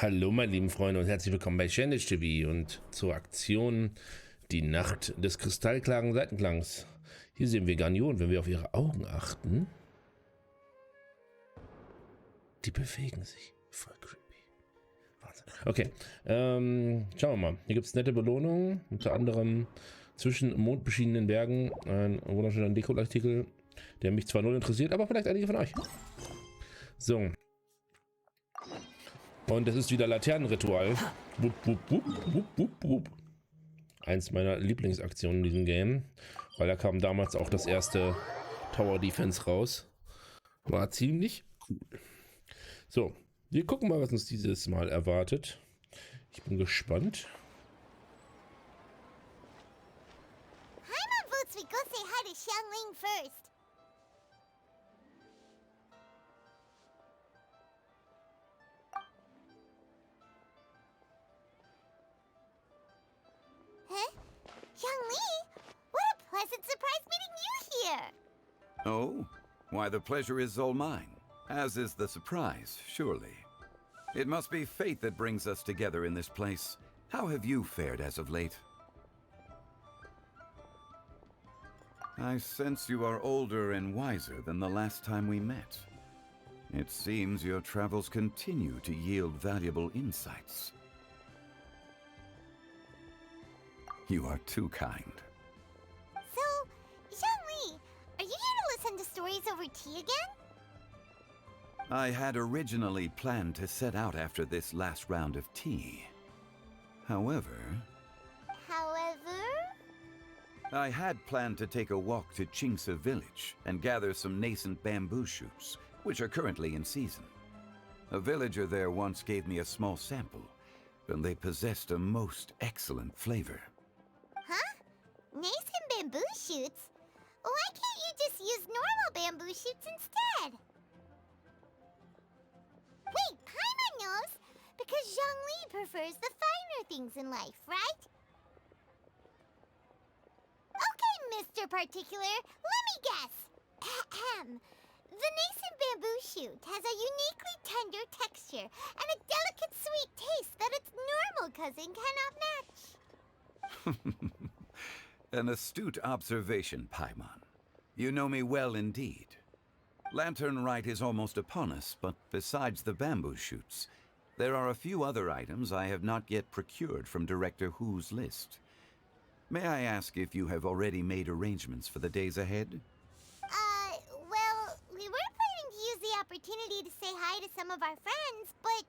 Hallo meine lieben Freunde und herzlich willkommen bei TV und zur Aktion Die Nacht des kristallklaren Saitenklangs. Hier sehen wir Garnion, wenn wir auf ihre Augen achten. Die bewegen sich. Voll creepy. Wahnsinn. Okay, schauen wir mal. Hier gibt es nette Belohnungen, unter anderem zwischen mondbeschienenen Bergen. Ein wunderschöner Dekoartikel, der mich zwar null interessiert, aber vielleicht einige von euch. So. Und es ist wieder Laternenritual. Wupp, wupp, wupp, wupp, wupp, wupp. Eins meiner Lieblingsaktionen in diesem Game. Weil da kam damals auch das erste Tower Defense raus. War ziemlich cool. So, wir gucken mal, was uns dieses Mal erwartet. Ich bin gespannt. Paimon votes we go say hi to Xiangling first. Huh? Xiangli? What a pleasant surprise meeting you here! Oh? Why, the pleasure is all mine. As is the surprise, surely. It must be fate that brings us together in this place. How have you fared as of late? I sense you are older and wiser than the last time we met. It seems your travels continue to yield valuable insights. You are too kind. So, Xiangli, are you here to listen to stories over tea again? I had originally planned to set out after this last round of tea. However, I had planned to take a walk to Qingse village and gather some nascent bamboo shoots, which are currently in season. A villager there once gave me a small sample, and they possessed a most excellent flavor. Huh? Nascent bamboo shoots? Why can't you just use normal bamboo shoots instead? Wait, Paimon knows! Because Xiangli prefers the finer things in life, right? Okay, Mr. Particular, let me guess. Ahem. The nascent bamboo shoot has a uniquely tender texture and a delicate sweet taste that its normal cousin cannot match. An astute observation, Paimon. You know me well indeed. Lantern Rite is almost upon us, but besides the bamboo shoots, there are a few other items I have not yet procured from Director Hu's list. May I ask if you have already made arrangements for the days ahead? Well, we were planning to use the opportunity to say hi to some of our friends, but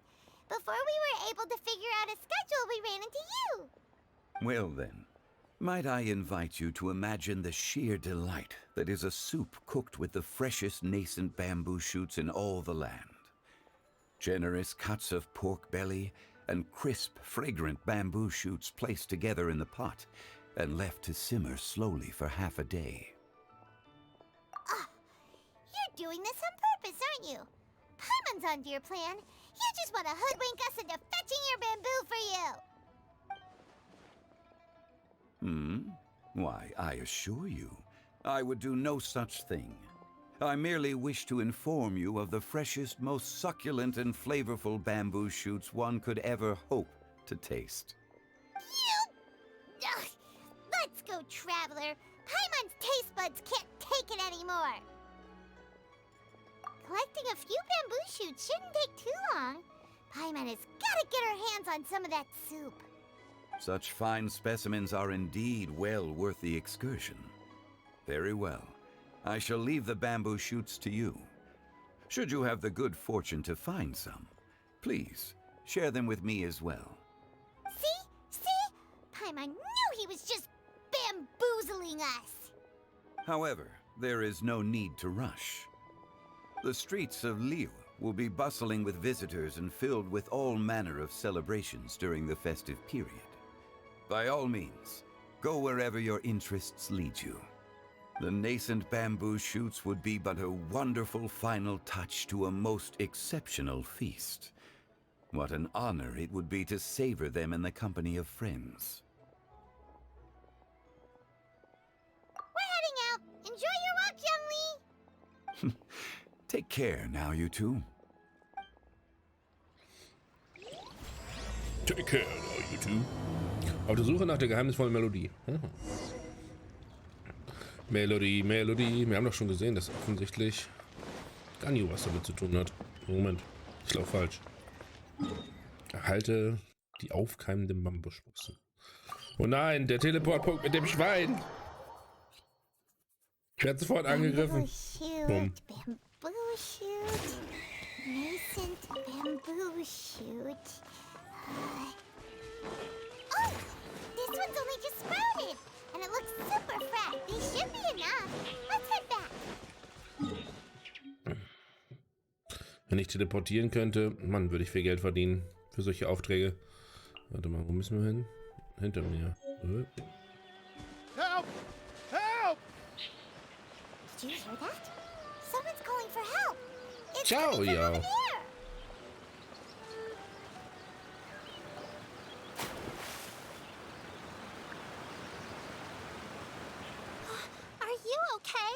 before we were able to figure out a schedule, we ran into you. Well then, might I invite you to imagine the sheer delight that is a soup cooked with the freshest nascent bamboo shoots in all the land. Generous cuts of pork belly and crisp, fragrant bamboo shoots placed together in the pot and left to simmer slowly for half a day. You're doing this on purpose, aren't you? Paimon's onto your plan. You just want to hoodwink us into fetching your bamboo for you. Why, I assure you, I would do no such thing. I merely wish to inform you of the freshest, most succulent and flavorful bamboo shoots one could ever hope to taste. Ugh. Let's go, Traveler. Paimon's taste buds can't take it anymore. Collecting a few bamboo shoots shouldn't take too long. Paimon has got to get her hands on some of that soup. Such fine specimens are indeed well worth the excursion. Very well. I shall leave the bamboo shoots to you. Should you have the good fortune to find some, please share them with me as well. See? Paimon knew he was just bamboozling us. However, there is no need to rush. The streets of Liyue will be bustling with visitors and filled with all manner of celebrations during the festive period. By all means, go wherever your interests lead you. The nascent bamboo shoots would be but a wonderful final touch to a most exceptional feast. What an honor it would be to savor them in the company of friends. We're heading out. Enjoy your walk, Xiangli. Take care now, you two. Take care, you two. Auf der Suche nach der geheimnisvollen Melodie. Melodie. Wir haben doch schon gesehen, dass offensichtlich Ganyu was damit zu tun hat. Moment, ich laufe falsch. Erhalte die aufkeimenden Bambusspitzen. Oh nein, der Teleportpunkt mit dem Schwein. Ich werde sofort angegriffen. Bamboo shoot, nascent bamboo shoot. Oh, this one's only just sprouted, and it looks super fresh. These should be enough. Let's head back. Wenn ich teleportieren könnte, Mann, würde ich viel Geld verdienen für solche Aufträge. Warte mal, wo müssen wir hin? Hinter mir. Help! Help! Did you hear that? Someone's calling for help. It's Ciao, coming from yo. over there. Are you okay?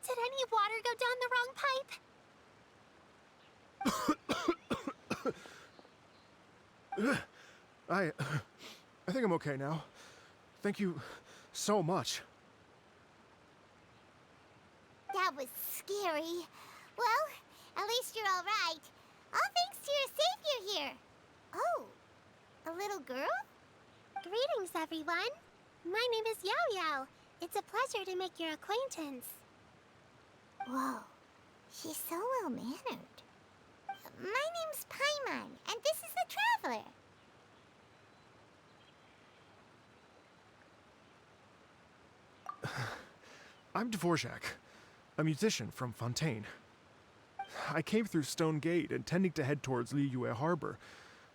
Did any water go down the wrong pipe? I think I'm okay now. Thank you so much. That was scary. Well, at least you're all right. All thanks to your savior here. Oh, a little girl? Greetings, everyone. My name is Yao Yao. It's a pleasure to make your acquaintance. Whoa, she's so well-mannered. My name's Paimon, and this is the Traveler. I'm Dvorak, a musician from Fontaine. I came through Stone Gate intending to head towards Liyue Harbor,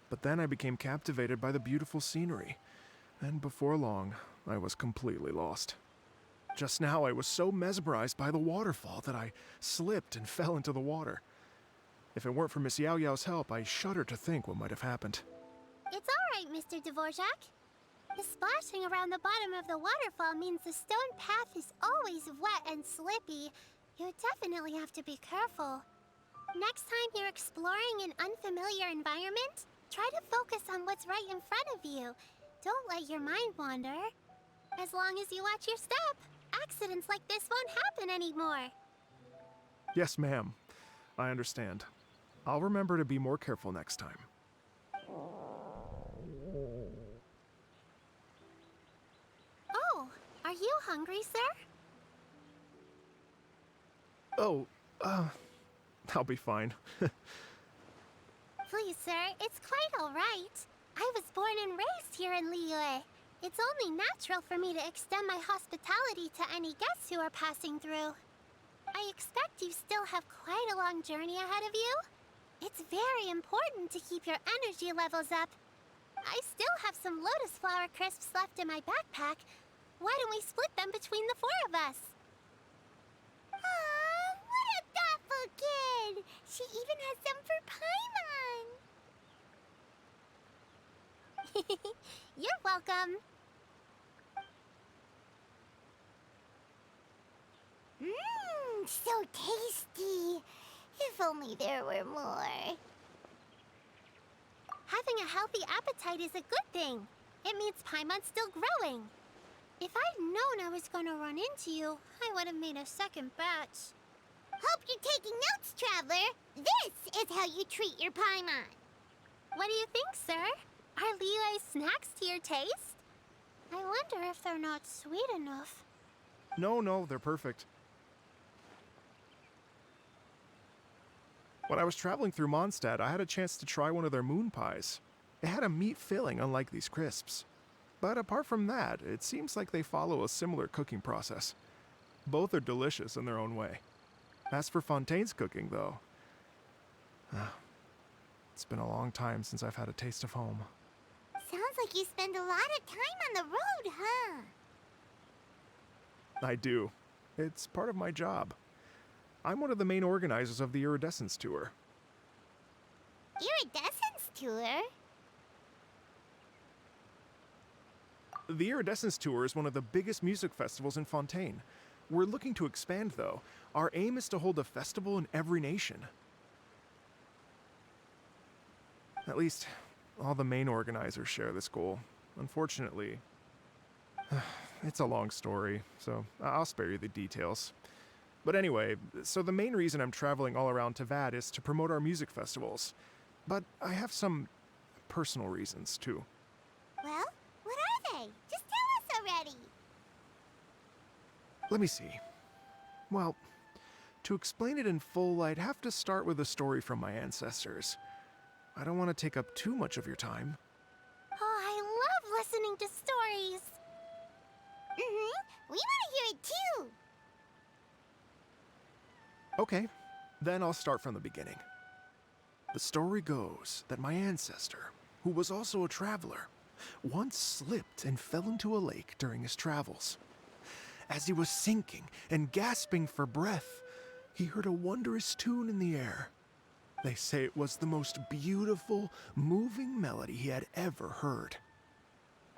but then I became captivated by the beautiful scenery, and before long, I was completely lost. Just now, I was so mesmerized by the waterfall that I slipped and fell into the water. If it weren't for Miss Yao Yao's help, I shudder to think what might have happened. It's all right, Mr. Dvorak. The splashing around the bottom of the waterfall means the stone path is always wet and slippy. You definitely have to be careful. Next time you're exploring an unfamiliar environment, try to focus on what's right in front of you. Don't let your mind wander. As long as you watch your step, accidents like this won't happen anymore. Yes, ma'am. I understand. I'll remember to be more careful next time. Oh, are you hungry, sir? Oh, I'll be fine. Please, sir, it's quite all right. I was born and raised here in Liyue. It's only natural for me to extend my hospitality to any guests who are passing through. I expect you still have quite a long journey ahead of you. It's very important to keep your energy levels up. I still have some lotus flower crisps left in my backpack. Why don't we split them between the four of us? Aw, what a thoughtful kid! She even has some for Paimon! You're welcome. Mmm, so tasty. If only there were more. Having a healthy appetite is a good thing. It means Paimon's still growing. If I'd known I was gonna run into you, I would have made a second batch. Hope you're taking notes, Traveler. This is how you treat your Paimon. What do you think, sir? Are Liyue snacks to your taste? I wonder if they're not sweet enough. No, they're perfect. When I was traveling through Mondstadt, I had a chance to try one of their moon pies. It had a meat filling, unlike these crisps. But apart from that, it seems like they follow a similar cooking process. Both are delicious in their own way. As for Fontaine's cooking, though, it's been a long time since I've had a taste of home. Sounds like you spend a lot of time on the road, huh? I do. It's part of my job. I'm one of the main organizers of the Iridescence Tour. Iridescence Tour? The Iridescence Tour is one of the biggest music festivals in Fontaine. We're looking to expand, though. Our aim is to hold a festival in every nation. At least, all the main organizers share this goal. Unfortunately, it's a long story, so I'll spare you the details. But anyway, so the main reason I'm traveling all around Tevad is to promote our music festivals. But I have some personal reasons, too. Well, what are they? Just tell us already. Let me see. Well, to explain it in full, I'd have to start with a story from my ancestors. I don't want to take up too much of your time. Oh, I love listening to stories. We want to hear it too. Okay, then I'll start from the beginning. The story goes that my ancestor, who was also a traveler, once slipped and fell into a lake during his travels. As he was sinking and gasping for breath, he heard a wondrous tune in the air. They say it was the most beautiful, moving melody he had ever heard.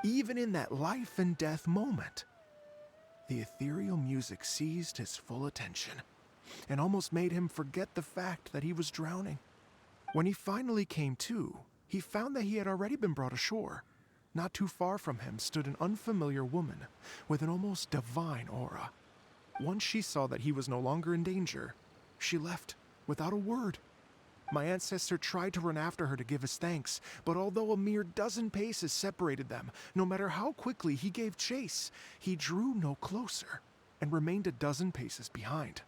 Even in that life and death moment, the ethereal music seized his full attention and almost made him forget the fact that he was drowning. When he finally came to, he found that he had already been brought ashore. Not too far from him stood an unfamiliar woman with an almost divine aura. Once she saw that he was no longer in danger, she left without a word. My ancestor tried to run after her to give his thanks, but although a mere dozen paces separated them, no matter how quickly he gave chase, he drew no closer and remained a dozen paces behind.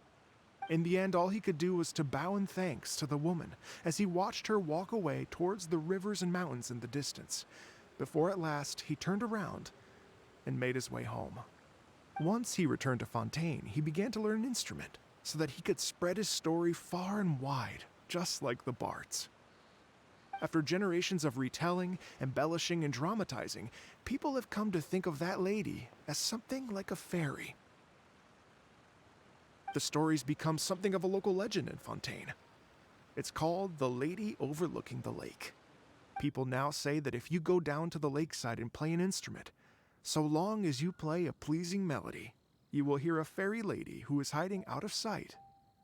In the end, all he could do was to bow in thanks to the woman as he watched her walk away towards the rivers and mountains in the distance, before at last he turned around and made his way home. Once he returned to Fontaine, he began to learn an instrument so that he could spread his story far and wide, just like the bards. After generations of retelling, embellishing, and dramatizing, people have come to think of that lady as something like a fairy. The story's become something of a local legend in Fontaine. It's called The Lady Overlooking the Lake. People now say that if you go down to the lakeside and play an instrument, so long as you play a pleasing melody, you will hear a fairy lady who is hiding out of sight,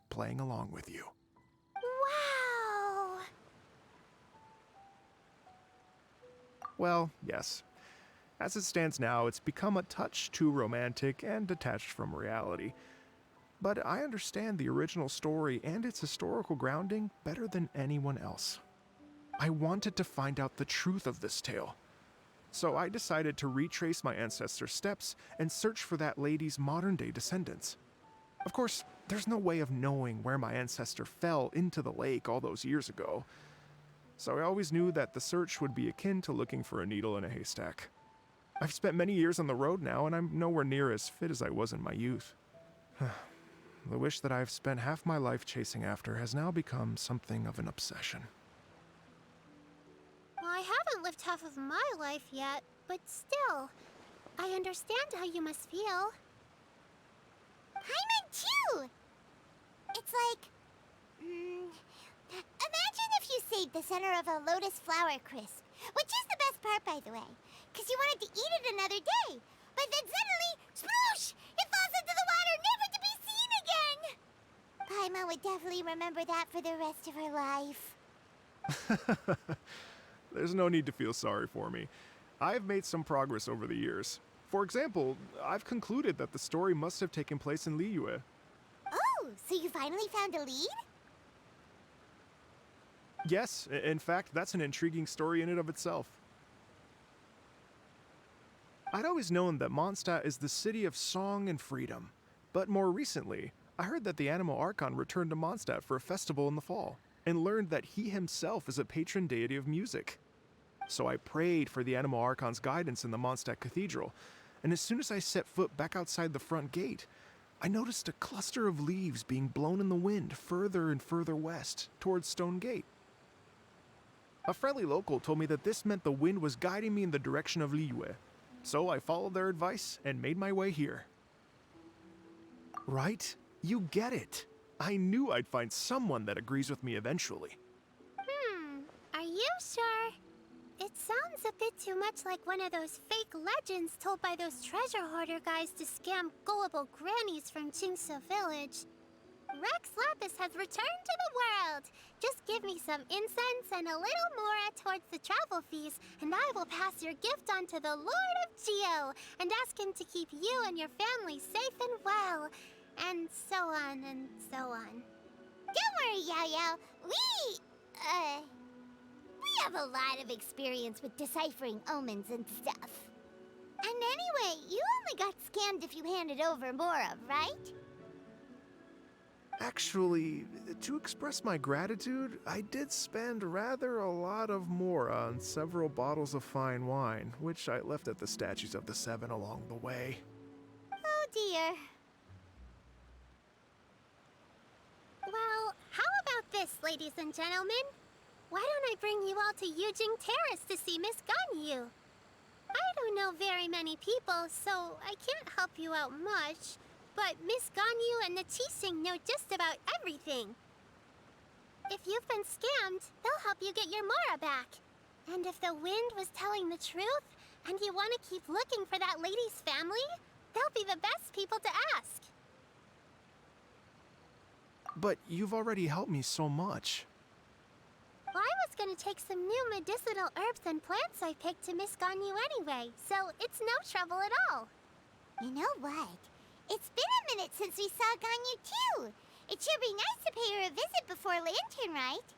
playing along with you. Wow! Well, yes. As it stands now, it's become a touch too romantic and detached from reality. But I understand the original story and its historical grounding better than anyone else. I wanted to find out the truth of this tale. So I decided to retrace my ancestors' steps and search for that lady's modern-day descendants. Of course, there's no way of knowing where my ancestor fell into the lake all those years ago. So I always knew that the search would be akin to looking for a needle in a haystack. I've spent many years on the road now, and I'm nowhere near as fit as I was in my youth. The wish that I've spent half my life chasing after has now become something of an obsession. Well, I haven't lived half of my life yet, but still, I understand how you must feel. Paimon too! It's like... imagine if you saved the center of a lotus flower crisp, which is the best part, by the way, because you wanted to eat it another day, but then suddenly, sploosh! It falls into the water, never to be seen again! Paimon would definitely remember that for the rest of her life. There's no need to feel sorry for me. I've made some progress over the years. For example, I've concluded that the story must have taken place in Liyue. Oh, so you finally found a lead? Yes, in fact, that's an intriguing story in and of itself. I'd always known that Mondstadt is the city of song and freedom, but more recently, I heard that the Anemo Archon returned to Mondstadt for a festival in the fall, and learned that he himself is a patron deity of music. So I prayed for the Anemo Archon's guidance in the Mondstadt Cathedral, and as soon as I set foot back outside the front gate, I noticed a cluster of leaves being blown in the wind further and further west, towards Stone Gate. A friendly local told me that this meant the wind was guiding me in the direction of Liyue, so I followed their advice and made my way here. Right? You get it. I knew I'd find someone that agrees with me eventually. Are you sure? It sounds a bit too much like one of those fake legends told by those treasure hoarder guys to scam gullible grannies from Jingsa Village. Rex Lapis has returned to the world. Just give me some incense and a little mora towards the travel fees, and I will pass your gift on to the Lord of Geo and ask him to keep you and your family safe and well. And so on and so on. Don't worry, Yao-Yao. We have a lot of experience with deciphering omens and stuff. And anyway, you only got scammed if you handed over Mora, right? Actually, to express my gratitude, I did spend rather a lot of mora on several bottles of fine wine, which I left at the statues of the Seven along the way. Oh dear. Well, how about this, ladies and gentlemen? Why don't I bring you all to Yujing Terrace to see Miss Ganyu? I don't know very many people, so I can't help you out much. But Miss Ganyu and the Qixing know just about everything. If you've been scammed, they'll help you get your Mora back. And if the wind was telling the truth, and you want to keep looking for that lady's family, they'll be the best people to ask. But you've already helped me so much. Well, I was gonna take some new medicinal herbs and plants I picked to Miss Ganyu anyway, so it's no trouble at all. You know what? It's been a minute since we saw Ganyu too. It should be nice to pay her a visit before Lantern, right?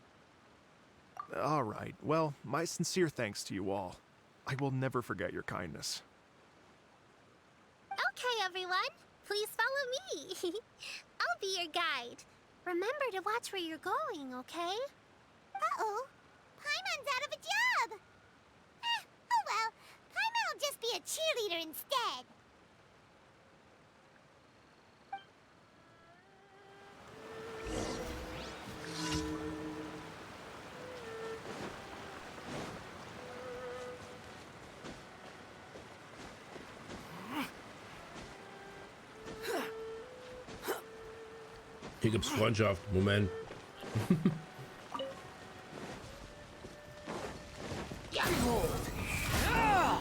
All right, well, my sincere thanks to you all. I will never forget your kindness. Okay, everyone, please follow me. I'll be your guide. Remember to watch where you're going, okay? Uh-oh. Paimon's out of a job. Oh well. Paimon will just be a cheerleader instead. Hier gibt's Freundschaft. Moment.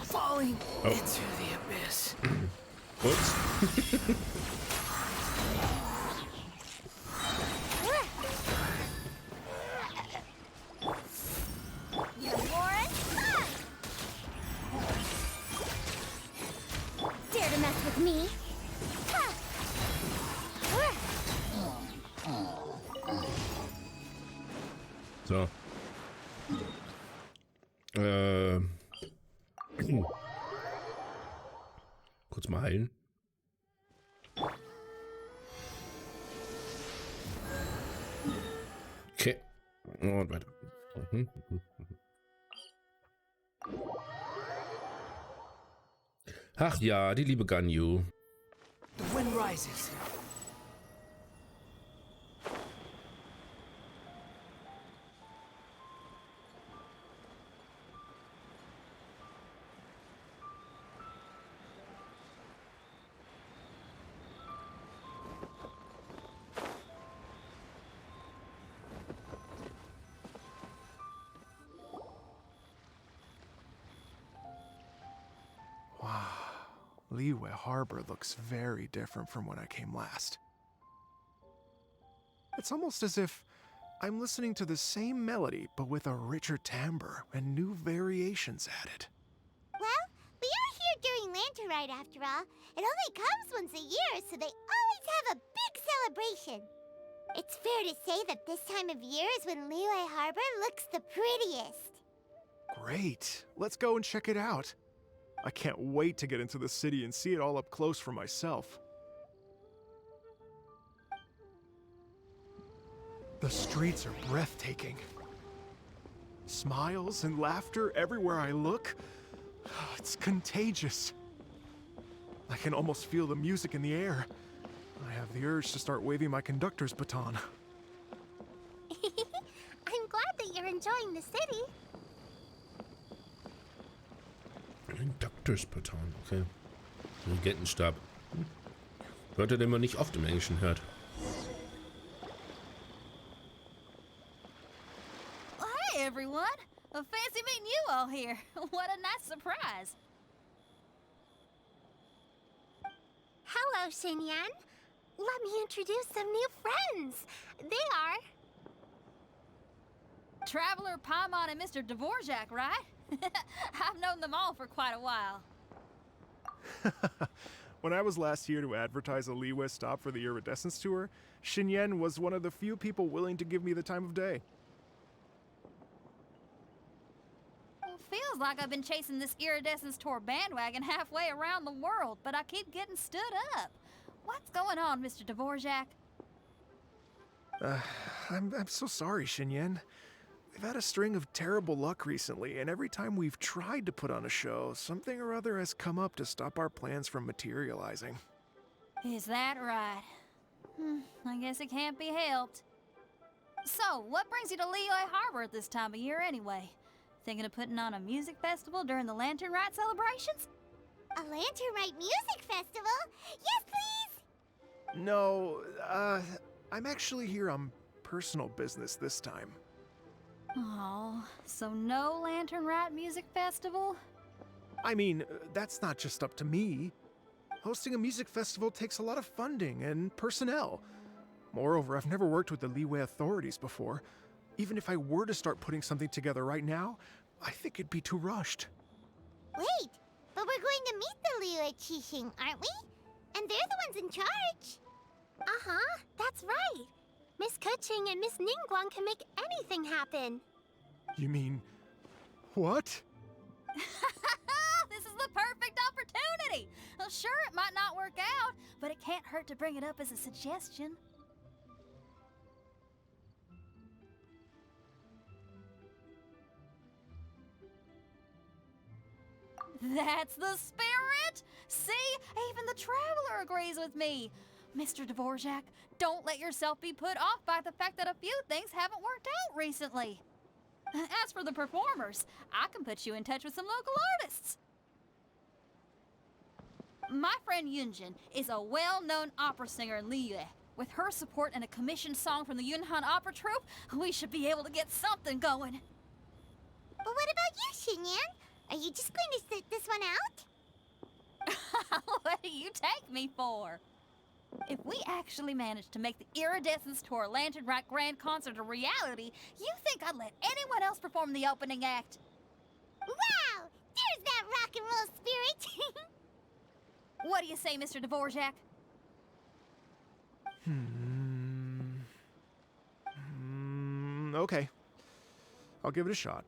Falling Oh. into the abyss. Ups. Your Mora's fun! Dare to mess with me? Ha! So. Kurz mal heilen. Okay. Und weiter. Ach ja, die liebe Ganyu. The wind rises. Liyue Harbor looks very different from when I came last. It's almost as if I'm listening to the same melody, but with a richer timbre and new variations added. Well, we are here during Lantern Ride after all. It only comes once a year, so they always have a big celebration. It's fair to say that this time of year is when Liyue Harbor looks the prettiest. Great. Let's go and check it out. I can't wait to get into the city and see it all up close for myself. The streets are breathtaking. Smiles and laughter everywhere I look. It's contagious. I can almost feel the music in the air. I have the urge to start waving my conductor's baton. I'm glad that you're enjoying the city. Doctor's Baton, okay. Regentenstab. Wörter, den man nicht oft im Englischen hört. Well, hey, everyone. Fancy meeting you all here. What a nice surprise. Hello, Xinyan. Let me introduce some new friends. They are... Traveler, Paimon, and Mr. Dvorak, right? I've known them all for quite a while. When I was last here to advertise a Liyue stop for the Iridescence Tour, Xinyan was one of the few people willing to give me the time of day. Well, feels like I've been chasing this Iridescence Tour bandwagon halfway around the world, but I keep getting stood up. What's going on, Mr. Dvorak? I'm so sorry, Xinyan. We've had a string of terrible luck recently, and every time we've tried to put on a show, something or other has come up to stop our plans from materializing. Is that right? I guess it can't be helped. So, what brings you to Liyue Harbor at this time of year anyway? Thinking of putting on a music festival during the Lantern Rite celebrations? A Lantern Rite music festival? Yes, please! No, I'm actually here on personal business this time. Oh, so no Lantern Rite music festival? I mean, that's not just up to me. Hosting a music festival takes a lot of funding and personnel. Moreover, I've never worked with the Liyue authorities before. Even if I were to start putting something together right now, I think it'd be too rushed. Wait, but we're going to meet the Liyue-Charakter, aren't we? And they're the ones in charge. Uh-huh, that's right. Miss Kuching and Miss Ningguang can make anything happen. You mean... what? This is the perfect opportunity! Well, sure, it might not work out, but it can't hurt to bring it up as a suggestion. That's the spirit! See? Even the Traveler agrees with me. Mr. Dvorak, don't let yourself be put off by the fact that a few things haven't worked out recently. As for the performers, I can put you in touch with some local artists. My friend Yunjin is a well-known opera singer in Liyue. With her support and a commissioned song from the Yunhan Opera Troupe, we should be able to get something going. But what about you, Xinyan? Are you just going to sit this one out? What do you take me for? If we actually managed to make the Iridescence Tour Lantern Rite Grand Concert a reality, you think I'd let anyone else perform the opening act? Wow! There's that rock and roll spirit! What do you say, Mr. Dvorak? Okay. I'll give it a shot.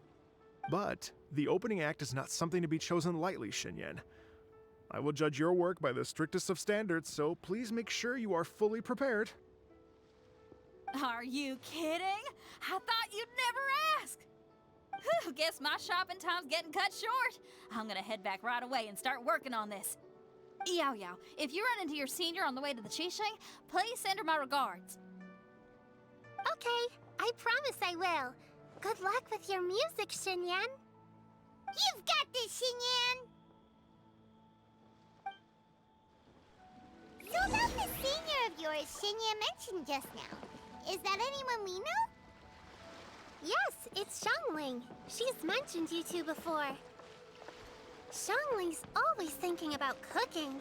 But the opening act is not something to be chosen lightly, Xinyan. I will judge your work by the strictest of standards, so please make sure you are fully prepared. Are you kidding? I thought you'd never ask. Whew, guess my shopping time's getting cut short. I'm gonna head back right away and start working on this. Yao Yao, if you run into your senior on the way to the Qixing, please send her my regards. Okay, I promise I will. Good luck with your music, Xinyan. You've got this, Xinyan! So about the senior of yours Xinyan mentioned just now, is that anyone we know? Yes, it's Xiangling. She's mentioned you two before. Xiangling's always thinking about cooking.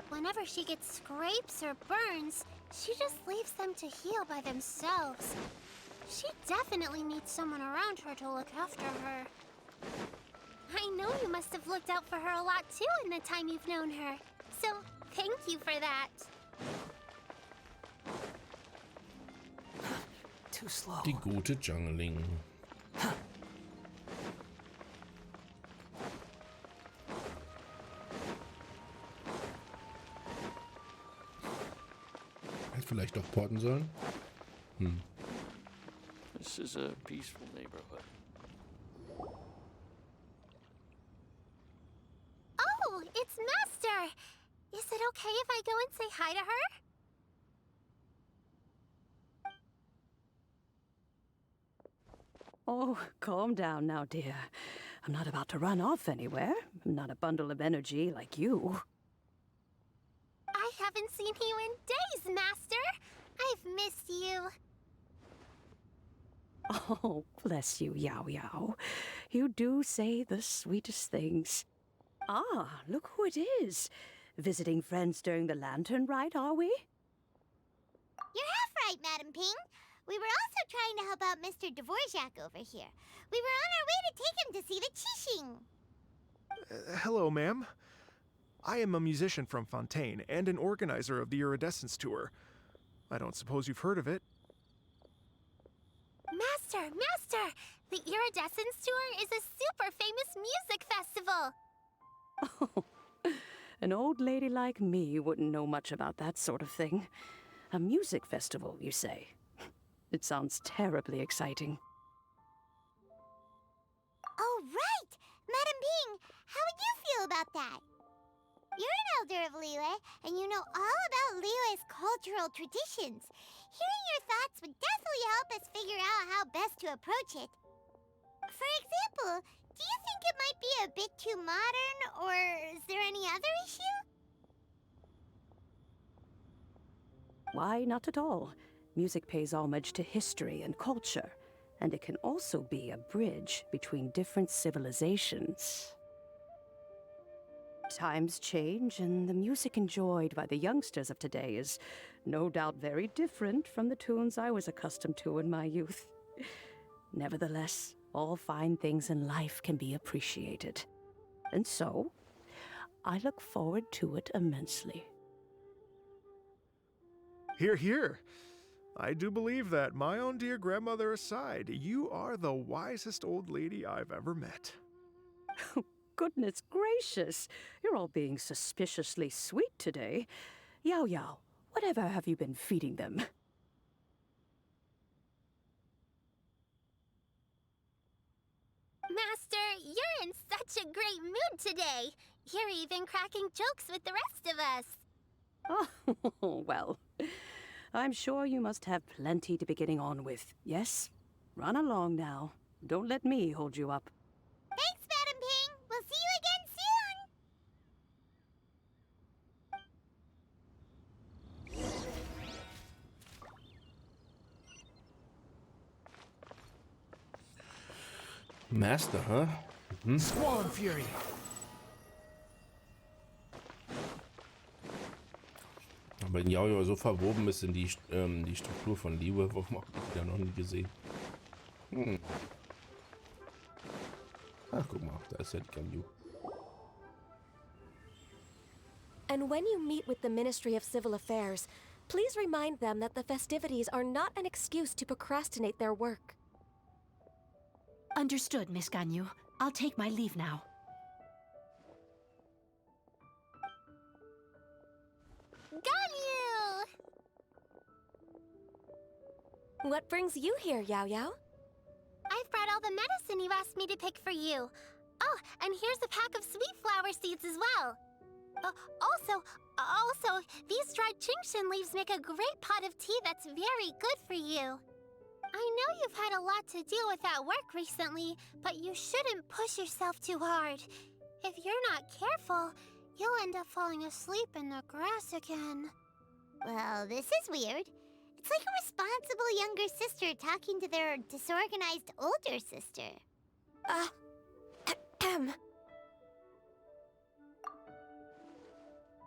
Whenever she gets scrapes or burns, she just leaves them to heal by themselves. She definitely needs someone around her to look after her. I know you must have looked out for her a lot too in the time you've known her. So, thank you for that. Too slow. Die gute Jungling. Hätte vielleicht doch porten sollen? This is a peaceful neighborhood. Oh, it's Master! Is it okay if I go and say hi to her? Oh, calm down now, dear. I'm not about to run off anywhere. I'm not a bundle of energy like you. I haven't seen you in days, Master! I've missed you. Oh, bless you, Yao Yao. You do say the sweetest things. Ah, look who it is. Visiting friends during the Lantern Rite, are we? You're half right, Madam Ping. We were also trying to help out Mr. Dvorak over here. We were on our way to take him to see the Qixing. Hello, ma'am. I am a musician from Fontaine and an organizer of the Iridescence Tour. I don't suppose you've heard of it. Master! The Iridescence Tour is a super famous music festival! Oh, an old lady like me wouldn't know much about that sort of thing. A music festival, you say? It sounds terribly exciting. Oh, right! Madam Ping, how would you feel about that? You're an elder of Liyue, and you know all about Liyue's cultural traditions. Hearing your thoughts would definitely help us figure out how best to approach it. For example, do you think it might be a bit too modern, or is there any other issue? Why, not at all. Music pays homage to history and culture, and it can also be a bridge between different civilizations. Times change, and the music enjoyed by the youngsters of today is no doubt very different from the tunes I was accustomed to in my youth. Nevertheless, all fine things in life can be appreciated. And so, I look forward to it immensely. Hear, hear. I do believe that, my own dear grandmother aside, you are the wisest old lady I've ever met. Goodness gracious, you're all being suspiciously sweet today. Yao, whatever have you been feeding them? Master, you're in such a great mood today. You're even cracking jokes with the rest of us. Oh, well, I'm sure you must have plenty to be getting on with. Yes? Run along now. Don't let me hold you up. Thanks, Madam Ping. We'll see you again soon. Master, huh? Mhm. Squall Fury. Aber in Yao so verwoben ist in die Struktur von Liyue, warum habe ich wieder noch nie gesehen? Ach, guck mal, da ist ja die Gamyu. And when you meet with the Ministry of Civil Affairs, please remind them that the festivities are not an excuse to procrastinate their work. Understood, Miss Ganyu. I'll take my leave now. Ganyu! What brings you here, Yao? I've brought all the medicine you asked me to pick for you. Oh, and here's a pack of sweet flower seeds as well. Also, these dried Qingshin leaves make a great pot of tea that's very good for you. I know you've had a lot to deal with at work recently, but you shouldn't push yourself too hard. If you're not careful, you'll end up falling asleep in the grass again. Well, this is weird. It's like a responsible younger sister talking to their disorganized older sister.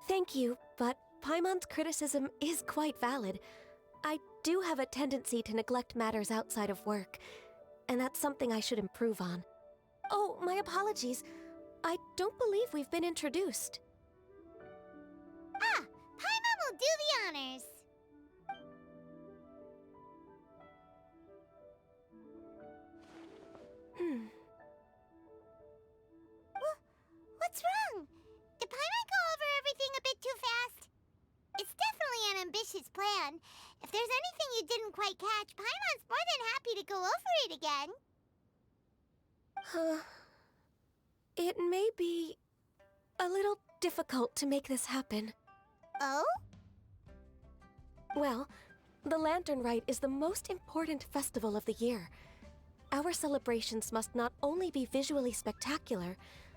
Thank you, but Paimon's criticism is quite valid. I do have a tendency to neglect matters outside of work, and that's something I should improve on. Oh, my apologies. I don't believe we've been introduced. Ah, Paimon will do the honors. What's wrong? Did Paimon go over everything a bit too fast? It's definitely an ambitious plan. If there's anything you didn't quite catch, Paimon's more than happy to go over it again. It may be a little difficult to make this happen. Oh? Well, the Lantern Rite is the most important festival of the year. Our celebrations must not only be visually spectacular,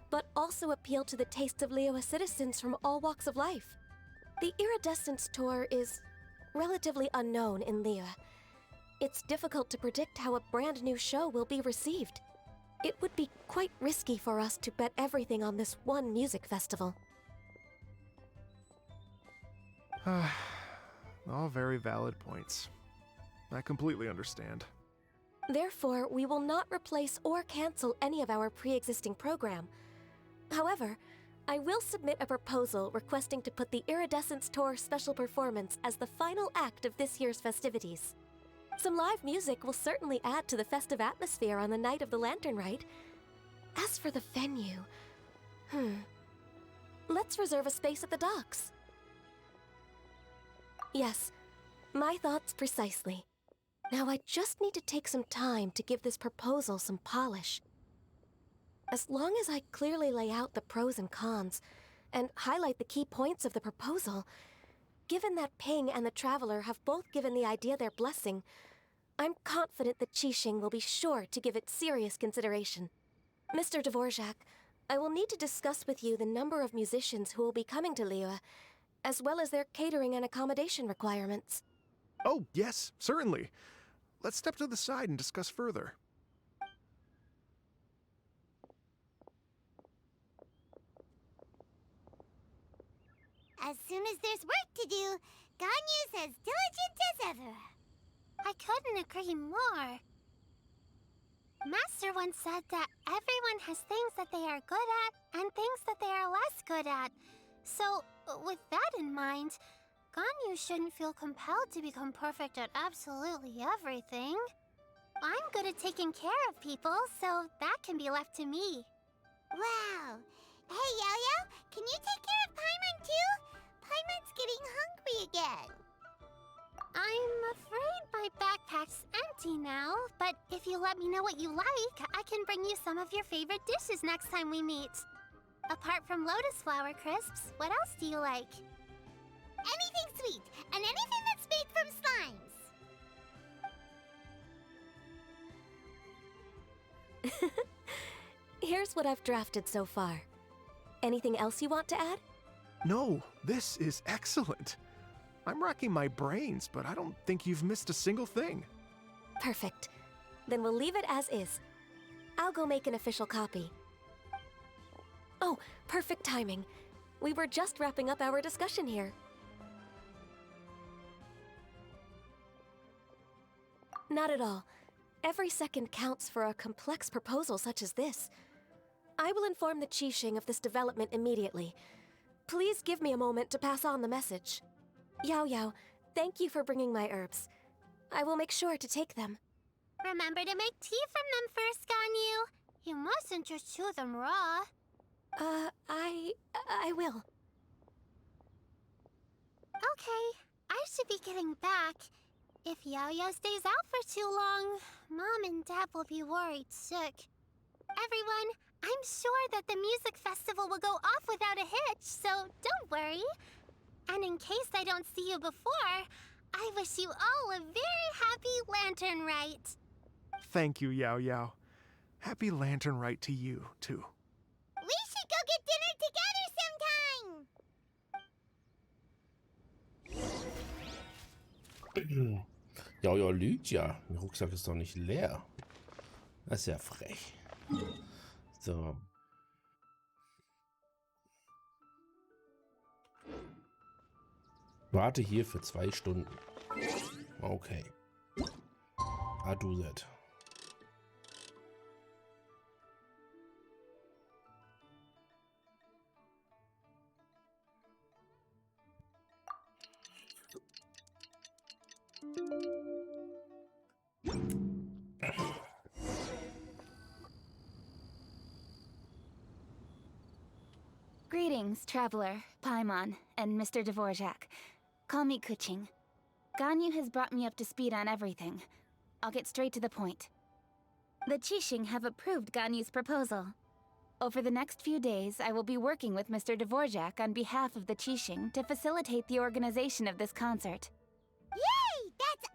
but also appeal to the tastes of Liyue citizens from all walks of life. The Iridescence Tour is relatively unknown in Liyue. It's difficult to predict how a brand new show will be received. It would be quite risky for us to bet everything on this one music festival. All very valid points. I completely understand. Therefore, we will not replace or cancel any of our pre-existing program. However, I will submit a proposal requesting to put the Iridescence Tour special performance as the final act of this year's festivities. Some live music will certainly add to the festive atmosphere on the night of the Lantern Rite. As for the venue, let's reserve a space at the docks. Yes, my thoughts precisely. Now I just need to take some time to give this proposal some polish. As long as I clearly lay out the pros and cons, and highlight the key points of the proposal, given that Ping and the Traveler have both given the idea their blessing, I'm confident that Qixing will be sure to give it serious consideration. Mr. Dvorak, I will need to discuss with you the number of musicians who will be coming to Liyue, as well as their catering and accommodation requirements. Oh, yes, certainly. Let's step to the side and discuss further. As soon as there's work to do, Ganyu's as diligent as ever. I couldn't agree more. Master once said that everyone has things that they are good at and things that they are less good at. So, with that in mind, Ganyu shouldn't feel compelled to become perfect at absolutely everything. I'm good at taking care of people, so that can be left to me. Wow. Hey, Yo-Yo, can you take care of Paimon too? Paimon's getting hungry again. I'm afraid my backpack's empty now, but if you let me know what you like, I can bring you some of your favorite dishes next time we meet. Apart from lotus flower crisps, what else do you like? Anything sweet, and anything that's made from slimes. Here's what I've drafted so far. Anything else you want to add? No, this is excellent. I'm racking my brains, but I don't think you've missed a single thing. Perfect. Then we'll leave it as is. I'll go make an official copy. Oh, perfect timing. We were just wrapping up our discussion here. Not at all. Every second counts for a complex proposal such as this. I will inform the Qixing of this development immediately. Please give me a moment to pass on the message. Yao Yao, thank you for bringing my herbs. I will make sure to take them. Remember to make tea from them first, Ganyu. You mustn't just chew them raw. I will. Okay, I should be getting back. If Yao-Yao stays out for too long, Mom and Dad will be worried sick. Everyone, I'm sure that the music festival will go off without a hitch, so don't worry. And in case I don't see you before, I wish you all a very happy Lantern Rite. Thank you, Yao Yao. Happy Lantern Rite to you, too. We should go get dinner together sometime. Ja, lügt ja. Mein Rucksack ist doch nicht leer. Das ist ja frech. So. Warte hier für 2 Stunden. Okay. I do that. Greetings, Traveler, Paimon, and Mr. Dvorak. Call me Kuching. Ganyu has brought me up to speed on everything. I'll get straight to the point. The Qixing have approved Ganyu's proposal. Over the next few days, I will be working with Mr. Dvorak on behalf of the Qixing to facilitate the organization of this concert. Yay! That's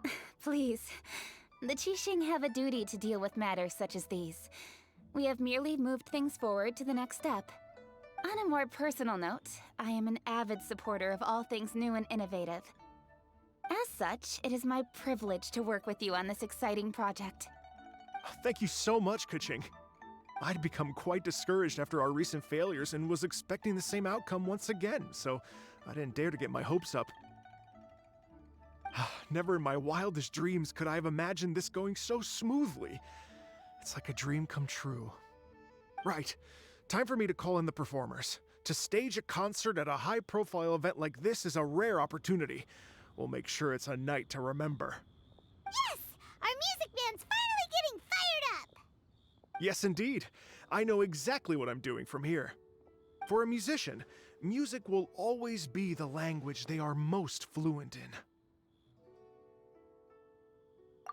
awesome! Please. The Qixing have a duty to deal with matters such as these. We have merely moved things forward to the next step. On a more personal note, I am an avid supporter of all things new and innovative. As such, it is my privilege to work with you on this exciting project. Thank you so much, Kuching. I'd become quite discouraged after our recent failures and was expecting the same outcome once again, so I didn't dare to get my hopes up. Never in my wildest dreams could I have imagined this going so smoothly. It's like a dream come true. Right, time for me to call in the performers. To stage a concert at a high-profile event like this is a rare opportunity. We'll make sure it's a night to remember. Yes! Our music band's finally getting fired up! Yes, indeed. I know exactly what I'm doing from here. For a musician, music will always be the language they are most fluent in.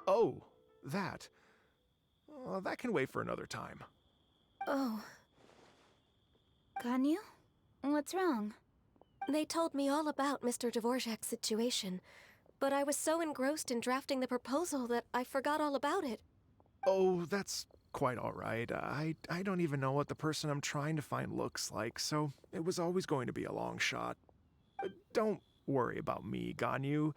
Oh, that. That can wait for another time. Oh, Ganyu? What's wrong? they told me all about Mr. Dvorak's situation, but I was so engrossed in drafting the proposal that I forgot all about it. Oh, that's quite all right. I don't even know what the person I'm trying to find looks like, so it was always going to be a long shot. Don't worry about me, Ganyu.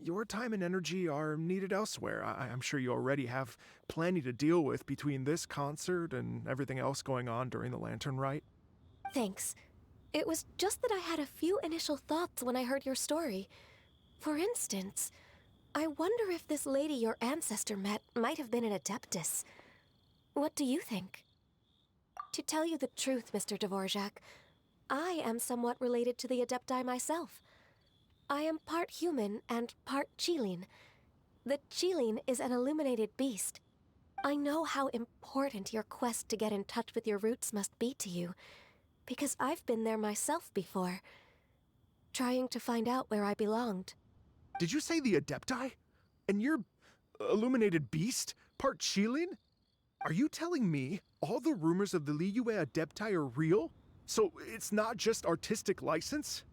Your time and energy are needed elsewhere. I'm sure you already have plenty to deal with between this concert and everything else going on during the Lantern Rite. Thanks. It was just that I had a few initial thoughts when I heard your story. For instance, I wonder if this lady your ancestor met might have been an Adeptus. What do you think? To tell you the truth, Mr. Dvorak, I am somewhat related to the Adepti myself. I am part human and part Qilin. The Qilin is an illuminated beast. I know how important your quest to get in touch with your roots must be to you, because I've been there myself before, trying to find out where I belonged. Did you say the Adepti? And you're illuminated beast? Part Qilin? Are you telling me all the rumors of the Liyue Adepti are real? So it's not just artistic license?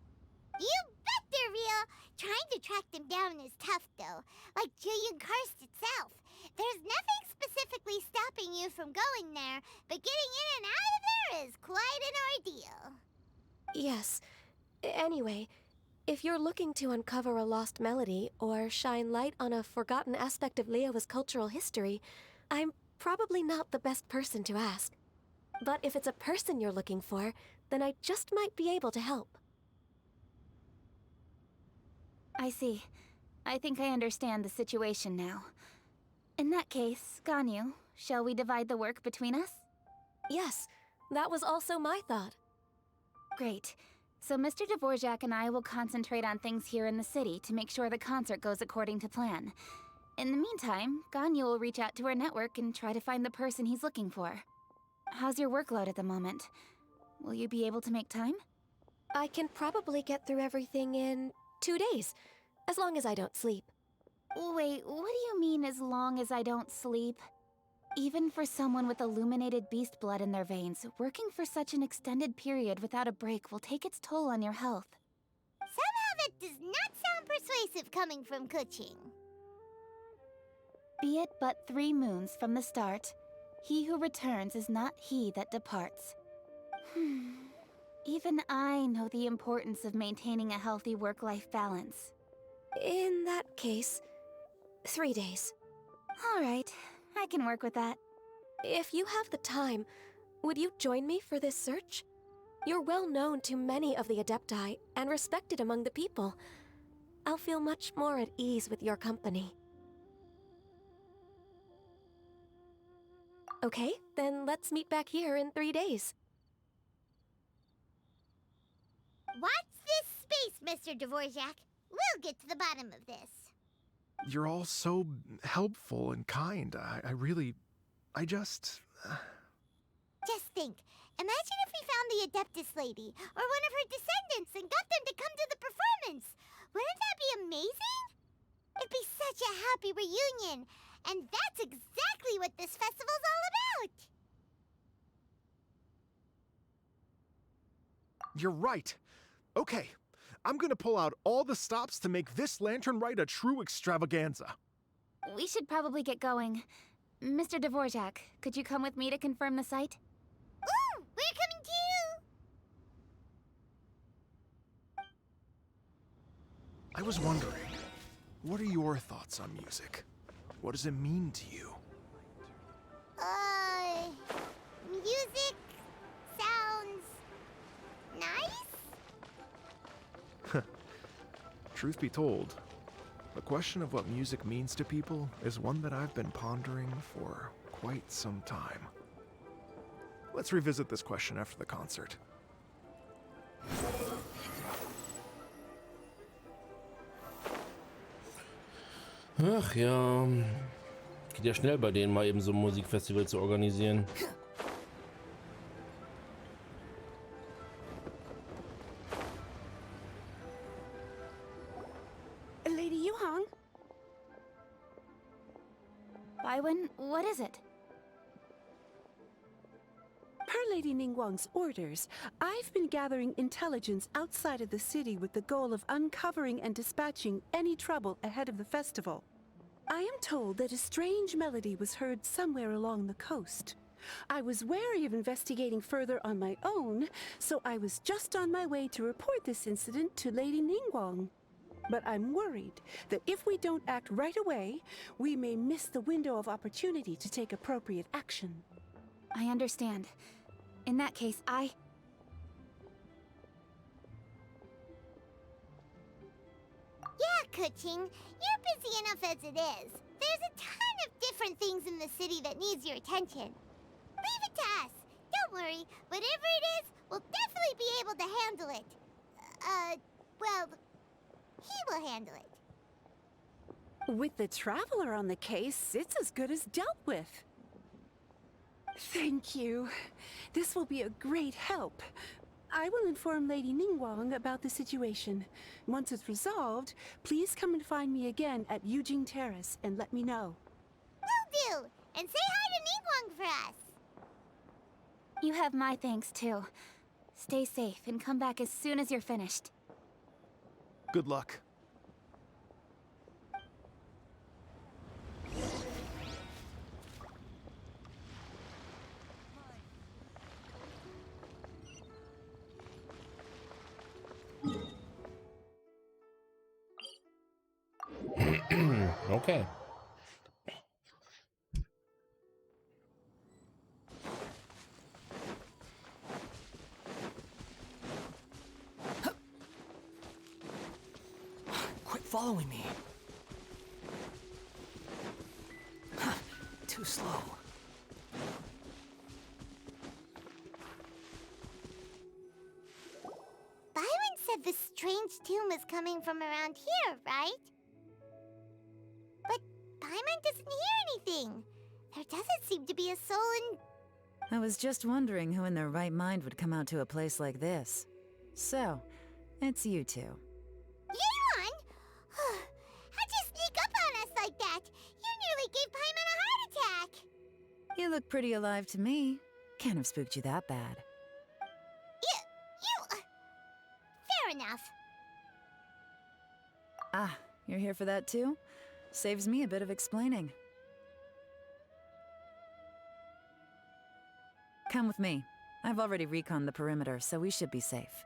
You bet they're real! Trying to track them down is tough, though. Like Julian Karst itself. There's nothing specifically stopping you from going there, but getting in and out of there is quite an ordeal. Yes. Anyway, if you're looking to uncover a lost melody or shine light on a forgotten aspect of Liyue's cultural history, I'm probably not the best person to ask. But if it's a person you're looking for, then I just might be able to help. I see. I think I understand the situation now. In that case, Ganyu, shall we divide the work between us? Yes, that was also my thought. Great. So Mr. Dvorak and I will concentrate on things here in the city to make sure the concert goes according to plan. In the meantime, Ganyu will reach out to her network and try to find the person he's looking for. How's your workload at the moment? Will you be able to make time? I can probably get through everything in 2 days, as long as I don't sleep. Wait, what do you mean as long as I don't sleep? Even for someone with illuminated beast blood in their veins, working for such an extended period without a break will take its toll on your health. Somehow that does not sound persuasive coming from Kuching. Be it but 3 moons from the start, he who returns is not he that departs. Even I know the importance of maintaining a healthy work-life balance. In that case, 3 days. All right, I can work with that. If you have the time, would you join me for this search? You're well known to many of the Adepti and respected among the people. I'll feel much more at ease with your company. Okay, then let's meet back here in 3 days. Watch this space, Mr. Dvorak. We'll get to the bottom of this. You're all so helpful and kind. I just... Just think. Imagine if we found the Adeptus lady, or one of her descendants, and got them to come to the performance. Wouldn't that be amazing? It'd be such a happy reunion. And that's exactly what this festival's all about. You're right. Okay, I'm gonna pull out all the stops to make this Lantern Rite a true extravaganza. We should probably get going. Mr. Dvorak, could you come with me to confirm the site? Ooh, we're coming too! I was wondering, what are your thoughts on music? What does it mean to you? Truth be told, the question of what music means to people is one that I've been pondering for quite some time. Let's revisit this question after the concert. Ach ja, geht ja schnell bei denen mal eben so ein Musikfestival zu organisieren. Lady Yuhong? Baiwen, what is it? Per Lady Ningguang's orders, I've been gathering intelligence outside of the city with the goal of uncovering and dispatching any trouble ahead of the festival. I am told that a strange melody was heard somewhere along the coast. I was wary of investigating further on my own, so I was just on my way to report this incident to Lady Ningguang. But I'm worried that if we don't act right away, we may miss the window of opportunity to take appropriate action. I understand. In that case, Yeah, Kuching, you're busy enough as it is. There's a ton of different things in the city that needs your attention. Leave it to us. Don't worry. Whatever it is, we'll definitely be able to handle it. Well, he will handle it. With the Traveler on the case, it's as good as dealt with. Thank you. This will be a great help. I will inform Lady Ningguang about the situation. Once it's resolved, please come and find me again at Yujing Terrace and let me know. Will do. And say hi to Ningguang for us. you have my thanks too. Stay safe and come back as soon as you're finished. Good luck. Okay. Quit following me. Too slow. Byron said the strange tomb is coming from around here, right? But Paimon doesn't hear anything. There doesn't seem to be a soul in... I was just wondering who in their right mind would come out to a place like this. So, it's you two. Yeon! How'd you sneak up on us like that? You nearly gave Paimon a heart attack! You look pretty alive to me. Can't have spooked you that bad. Fair enough. Ah, you're here for that too? Saves me a bit of explaining. Come with me. I've already reconned the perimeter, so we should be safe.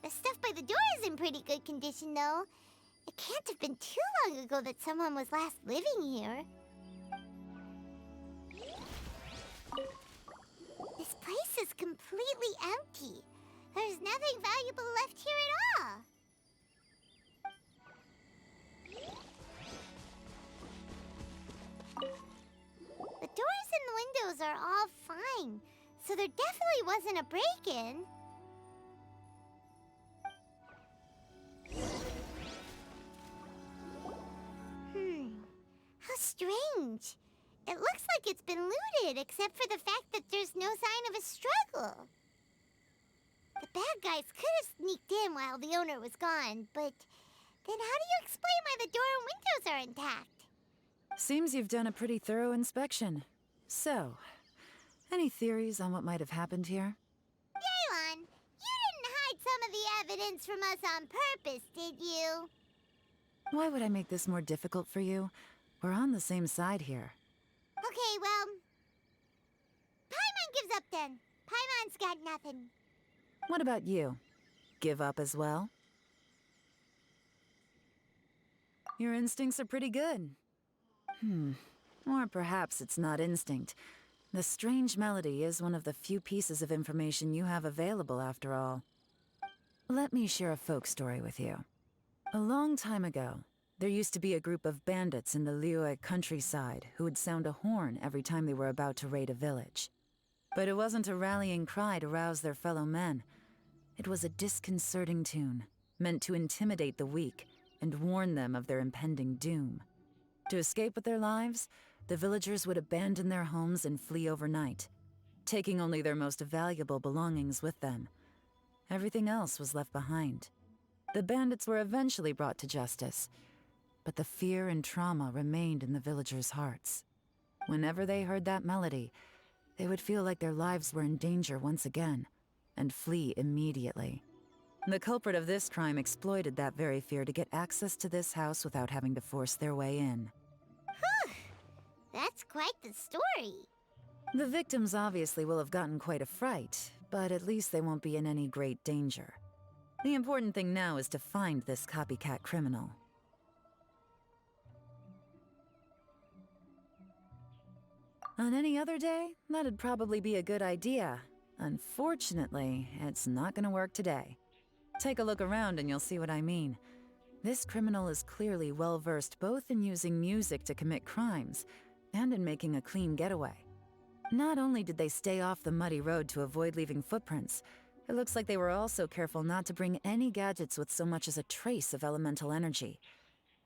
The stuff by the door is in pretty good condition, though. It can't have been too long ago that someone was last living here. This place is completely empty. There's nothing valuable left here at all. The doors and windows are all fine, so there definitely wasn't a break-in. How strange. It looks like it's been looted, except for the fact that there's no sign of a struggle. The bad guys could have sneaked in while the owner was gone, but then how do you explain why the door and windows are intact? Seems you've done a pretty thorough inspection. So, any theories on what might have happened here? Yeon, you didn't hide some of the evidence from us on purpose, did you? Why would I make this more difficult for you? We're on the same side here. Okay, well... Paimon gives up then. Paimon's got nothing. What about you? Give up as well? Your instincts are pretty good. Or perhaps it's not instinct. The strange melody is one of the few pieces of information you have available, after all. Let me share a folk story with you. A long time ago, there used to be a group of bandits in the Liyue countryside who would sound a horn every time they were about to raid a village. But it wasn't a rallying cry to rouse their fellow men. It was a disconcerting tune, meant to intimidate the weak and warn them of their impending doom. To escape with their lives, the villagers would abandon their homes and flee overnight, taking only their most valuable belongings with them. Everything else was left behind. The bandits were eventually brought to justice, but the fear and trauma remained in the villagers' hearts. Whenever they heard that melody, they would feel like their lives were in danger once again, and flee immediately. The culprit of this crime exploited that very fear to get access to this house without having to force their way in. That's quite the story. The victims obviously will have gotten quite a fright, but at least they won't be in any great danger. The important thing now is to find this copycat criminal. On any other day, that'd probably be a good idea. Unfortunately, it's not gonna work today. Take a look around and you'll see what I mean. This criminal is clearly well-versed both in using music to commit crimes and in making a clean getaway. Not only did they stay off the muddy road to avoid leaving footprints, it looks like they were also careful not to bring any gadgets with so much as a trace of elemental energy.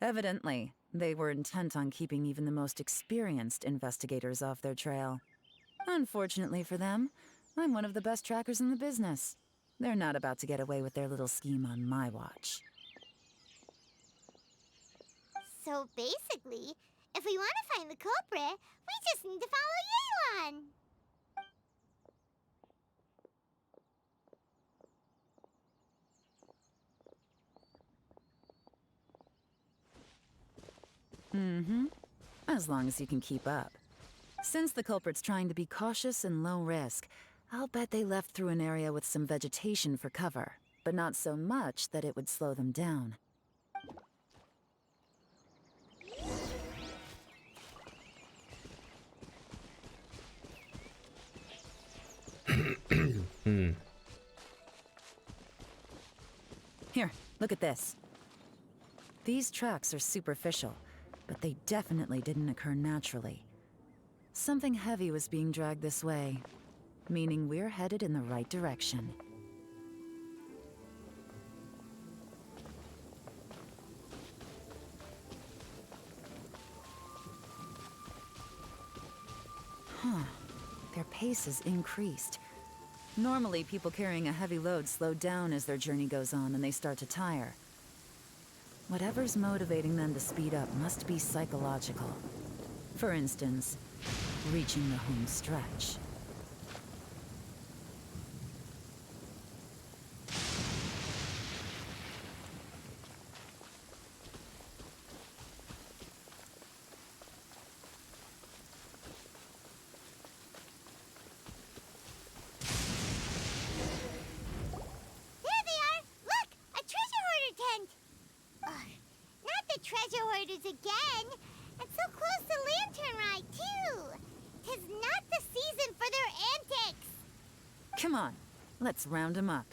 Evidently, they were intent on keeping even the most experienced investigators off their trail. Unfortunately for them, I'm one of the best trackers in the business. They're not about to get away with their little scheme on my watch. So basically, if we want to find the culprit, we just need to follow Yelan. As long as you can keep up. Since the culprit's trying to be cautious and low risk, I'll bet they left through an area with some vegetation for cover, but not so much that it would slow them down. Here, look at this. These tracks are superficial, but they definitely didn't occur naturally. Something heavy was being dragged this way, meaning we're headed in the right direction. Their pace has increased. Normally, people carrying a heavy load slow down as their journey goes on and they start to tire. Whatever's motivating them to speed up must be psychological. For instance, reaching the home stretch. Again, and so close to Lantern Ride, too. 'Tis not the season for their antics. Come on, let's round them up.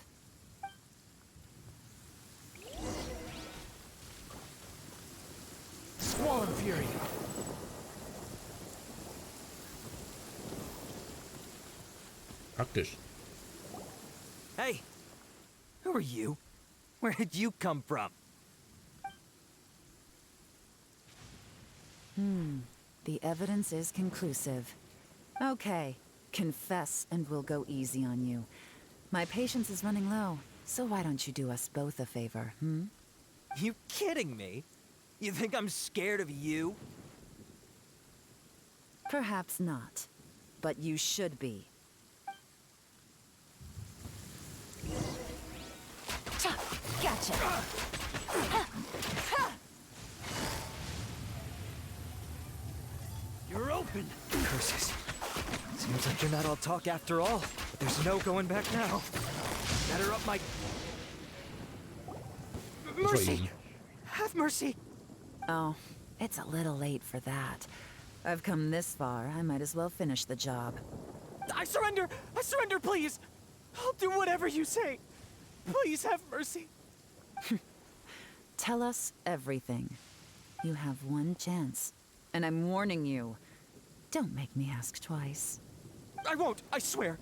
Squall and Fury. Praktisch. Hey, who are you? Where did you come from? The evidence is conclusive. Okay, confess and we'll go easy on you. My patience is running low, so why don't you do us both a favor, You kidding me? You think I'm scared of you? Perhaps not, but you should be. Gotcha! You're open! Curses. Seems like you're not all talk after all, but there's no going back now. Better up my... Mercy! Have mercy! Oh, it's a little late for that. I've come this far, I might as well finish the job. I surrender! I surrender, please! I'll do whatever you say. Please have mercy. Tell us everything. You have one chance, and I'm warning you. Don't make me ask twice. I won't, I swear.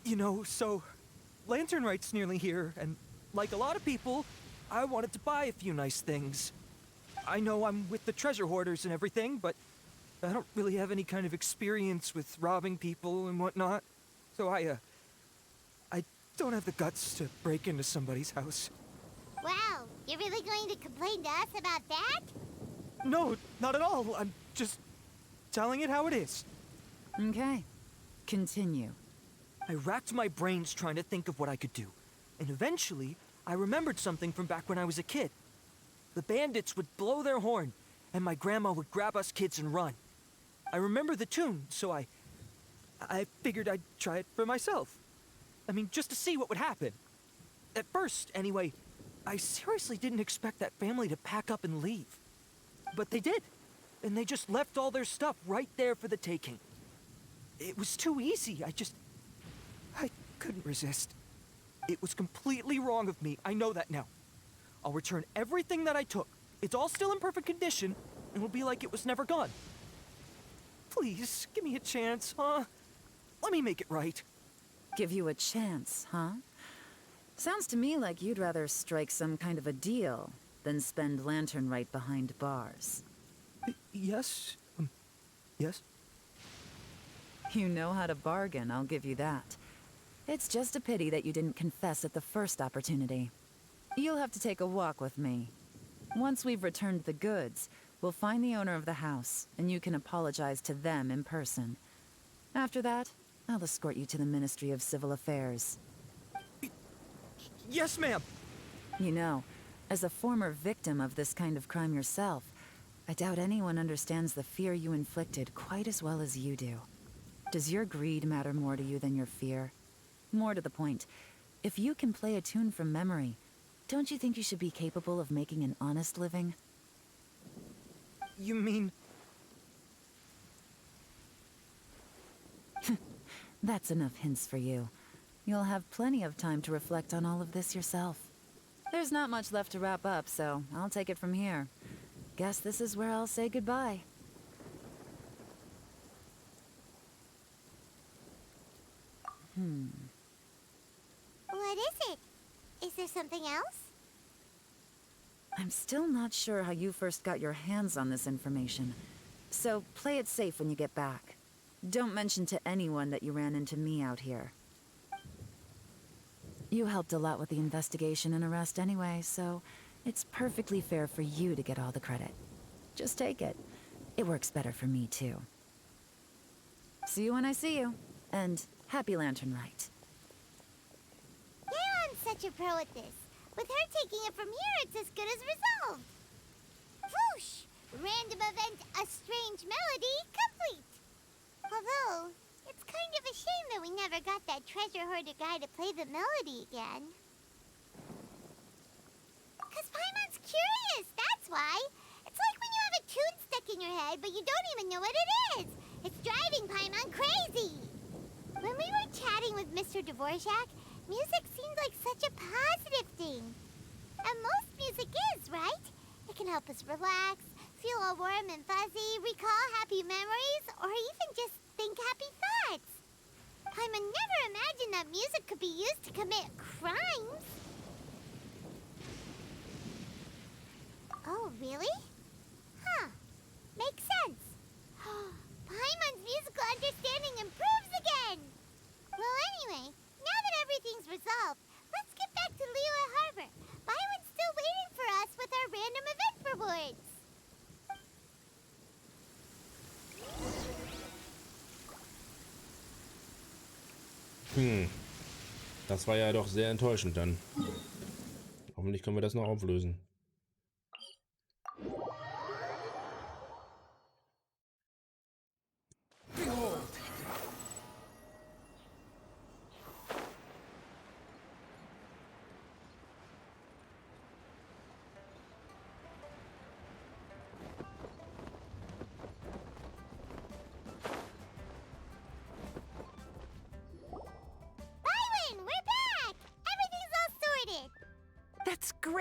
You know, so Lantern Right's nearly here, and like a lot of people, I wanted to buy a few nice things. I know I'm with the treasure hoarders and everything, but I don't really have any kind of experience with robbing people and whatnot. So I don't have the guts to break into somebody's house. Wow, you're really going to complain to us about that? No, not at all. I'm just telling it how it is. Okay, continue. I racked my brains trying to think of what I could do, and eventually, I remembered something from back when I was a kid. The bandits would blow their horn, and my grandma would grab us kids and run. I remember the tune, so I figured I'd try it for myself. I mean, just to see what would happen. At first, anyway, I seriously didn't expect that family to pack up and leave. But they did, and they just left all their stuff right there for the taking. It was too easy, I couldn't resist. It was completely wrong of me, I know that now. I'll return everything that I took. It's all still in perfect condition, and it'll be like it was never gone. Please, give me a chance, huh? Let me make it right. Give you a chance, huh? Sounds to me like you'd rather strike some kind of a deal than spend Lantern Right behind bars. Yes? Yes? You know how to bargain, I'll give you that. It's just a pity that you didn't confess at the first opportunity. You'll have to take a walk with me. Once we've returned the goods, we'll find the owner of the house, and you can apologize to them in person. After that, I'll escort you to the Ministry of Civil Affairs. Yes, ma'am! You know, as a former victim of this kind of crime yourself, I doubt anyone understands the fear you inflicted quite as well as you do. Does your greed matter more to you than your fear? More to the point, if you can play a tune from memory, don't you think you should be capable of making an honest living? You mean... That's enough hints for you. You'll have plenty of time to reflect on all of this yourself. There's not much left to wrap up, so I'll take it from here. Guess this is where I'll say goodbye. What is it? Is there something else? I'm still not sure how you first got your hands on this information, so play it safe when you get back. Don't mention to anyone that you ran into me out here. You helped a lot with the investigation and arrest anyway, so it's perfectly fair for you to get all the credit. Just take it. It works better for me, too. See you when I see you, and happy Lantern Right. Yeah, I'm such a pro at this. With her taking it from here, it's as good as resolved. Whoosh! Random event, a strange melody, complete. Although, it's kind of a shame that we never got that treasure hoarder guy to play the melody again. 'Cause Paimon's curious, that's why. It's like when you have a tune stuck in your head, but you don't even know what it is. It's driving Paimon crazy. When we were chatting with Mr. Dvorak, music seemed like such a positive thing. And most music is, right? It can help us relax, feel all warm and fuzzy, recall happy memories, or even just think happy thoughts. Paimon never imagined that music could be used to commit crimes. Oh, really? Huh. Makes sense. Paimon's musical understanding improves again! Well, anyway, now that everything's resolved, let's get back to Liyue Harbor. Byron's still waiting for us with our random event rewards. Das war ja doch sehr enttäuschend dann. Hoffentlich können wir das noch auflösen.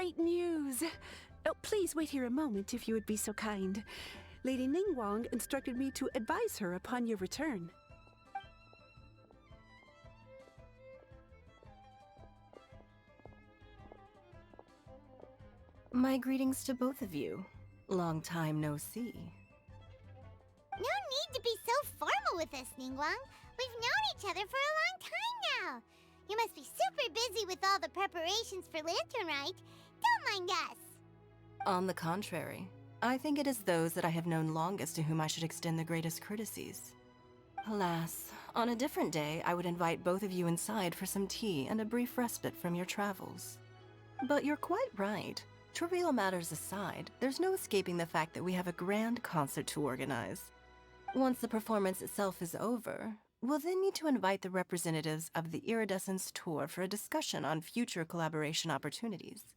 great news. Oh, please wait here a moment if you would be so kind. Lady Ningguang instructed me to advise her upon your return. My greetings to both of you. Long time no see. No need to be so formal with us, Ningguang. We've known each other for a long time now. You must be super busy with all the preparations for Lantern Rite. Don't mind us. On the contrary, I think it is those that I have known longest to whom I should extend the greatest courtesies. Alas, on a different day, I would invite both of you inside for some tea and a brief respite from your travels. But you're quite right. Trivial matters aside, there's no escaping the fact that we have a grand concert to organize. Once the performance itself is over, we'll then need to invite the representatives of the Iridescence Tour for a discussion on future collaboration opportunities.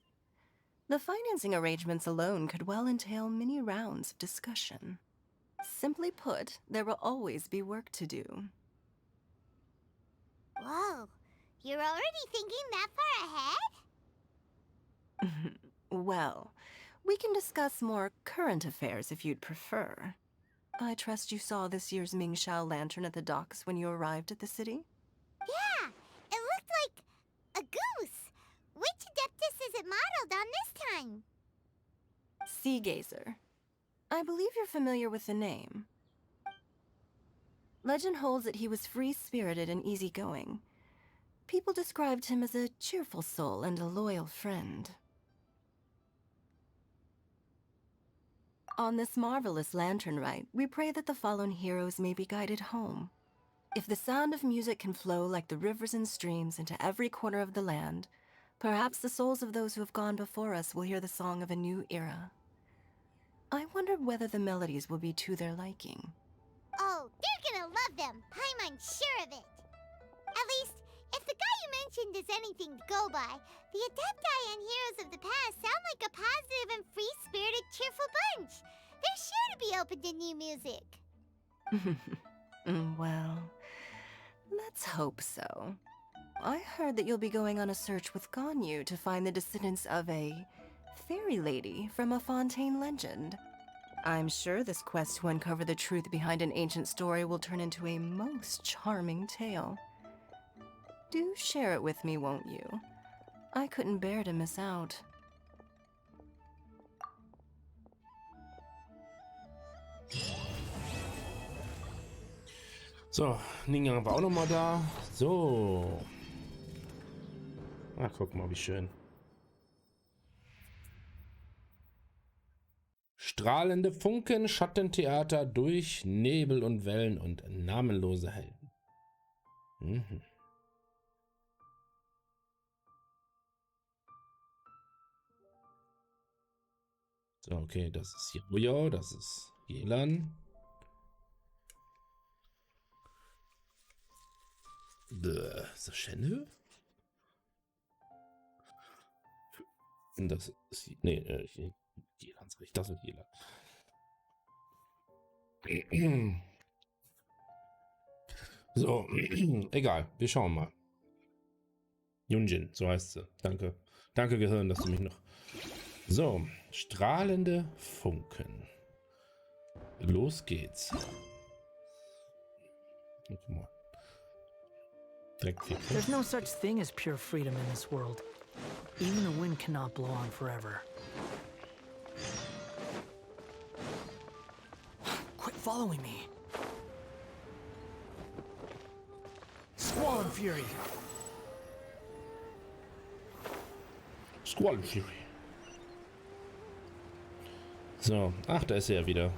The financing arrangements alone could well entail many rounds of discussion. Simply put, there will always be work to do. Whoa, you're already thinking that far ahead? Well, we can discuss more current affairs if you'd prefer. I trust you saw this year's Mingxiao lantern at the docks when you arrived at the city? Yeah, it looked like a goose. Which Adeptus is it modeled on this time? Sea Gazer. I believe you're familiar with the name. Legend holds that he was free-spirited and easygoing. People described him as a cheerful soul and a loyal friend. On this marvelous lantern rite, we pray that the fallen heroes may be guided home. If the sound of music can flow like the rivers and streams into every corner of the land, perhaps the souls of those who have gone before us will hear the song of a new era. I wonder whether the melodies will be to their liking. Oh, they're gonna love them. I'm sure of it. At least, if the guy you mentioned is anything to go by, the Adepti and heroes of the past sound like a positive and free-spirited, cheerful bunch. They're sure to be open to new music. Well, let's hope so. I heard that you'll be going on a search with Ganyu to find the descendants of a fairy lady from a Fontaine legend. I'm sure this quest to uncover the truth behind an ancient story will turn into a most charming tale. Do share it with me, won't you? I couldn't bear to miss out. So, Ningguang war auch nochmal da. So. Ah, guck mal, wie schön. Strahlende Funken, Schattentheater, Durch, Nebel und Wellen und Namenlose Helden. Mhm. So, okay, das ist Hiruyo, das ist Yelan. Ist das Shenhe? Das ist... Nee, Yelan, das ist Yelan. So, egal, wir schauen mal. Yunjin, so heißt sie. Danke. Danke, Gehirn, dass du mich noch... So, strahlende Funken. Los geht's. Guck mal. There's no such thing as pure freedom in this world. Even the wind cannot blow on forever. Quit following me. Squall and Fury. Squall and Fury. So, ach, da ist er ja wieder.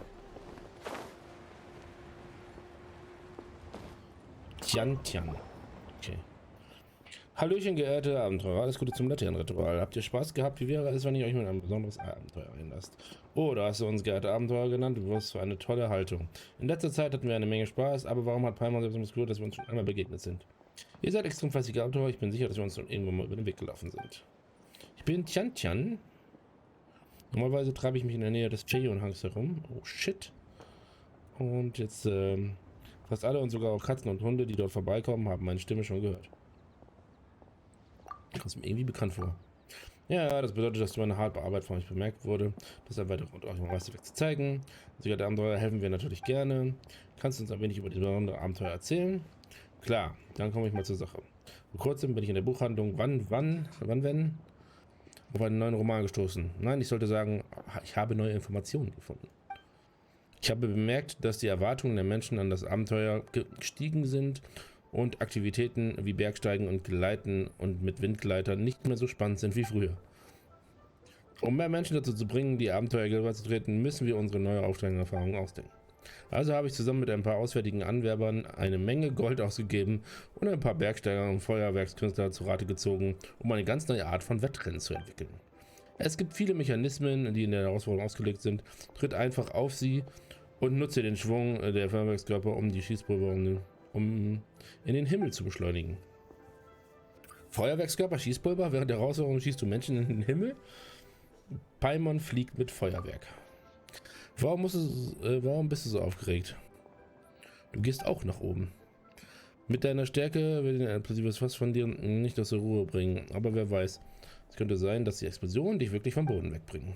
Tian. Okay. Hallöchen, geehrte Abenteurer. Alles Gute zum Laternenritual. Habt ihr Spaß gehabt? Wie wäre es, wenn ihr euch mit einem besonderes Abenteuer einlasst? Oh, da hast du uns geehrte Abenteurer genannt. Du wirst für eine tolle Haltung. In letzter Zeit hatten wir eine Menge Spaß, aber warum hat Palmer selbst das Gefühl, dass wir uns schon einmal begegnet sind? Ihr seid extrem fleißige Abenteurer. Ich bin sicher, dass wir uns schon irgendwann mal über den Weg gelaufen sind. Ich bin Tian. Normalerweise treibe ich mich in der Nähe des Cheon-Hangs herum. Oh shit. Und jetzt fast alle und sogar auch Katzen und Hunde, die dort vorbeikommen, haben meine Stimme schon gehört. Kommt mir irgendwie bekannt vor. Ja, das bedeutet, dass meine harte Arbeit von euch bemerkt wurde. Deshalb weiter und euch mal zu zeigen. Sicher, der Abenteuer helfen wir natürlich gerne. Kannst du uns ein wenig über die besondere Abenteuer erzählen? Klar, dann komme ich mal zur Sache. Vor kurzem bin ich in der Buchhandlung wenn? Auf einen neuen Roman gestoßen. Nein, ich sollte sagen, ich habe neue Informationen gefunden. Ich habe bemerkt, dass die Erwartungen der Menschen an das Abenteuer gestiegen sind und Aktivitäten wie Bergsteigen und Gleiten und mit Windgleitern nicht mehr so spannend sind wie früher. Um mehr Menschen dazu zu bringen, die Abenteuer beizutreten, müssen wir unsere neue Aufsteigerfahrung ausdenken. Also habe ich zusammen mit ein paar auswärtigen Anwerbern eine Menge Gold ausgegeben und ein paar Bergsteiger und Feuerwerkskünstler zu Rate gezogen, um eine ganz neue Art von Wettrennen zu entwickeln. Es gibt viele Mechanismen, die in der Herausforderung ausgelegt sind. Tritt einfach auf sie und nutze den Schwung der Feuerwerkskörper, um die Schießpulver in den Himmel zu beschleunigen. Feuerwerkskörper, Schießpulver, während der Herausforderung schießt du Menschen in den Himmel. Paimon fliegt mit Feuerwerk. Warum bist du so aufgeregt? Du gehst auch nach oben. Mit deiner Stärke wird ein explosives Fass von dir nicht aus der Ruhe bringen. Aber wer weiß, es könnte sein, dass die Explosionen dich wirklich vom Boden wegbringen.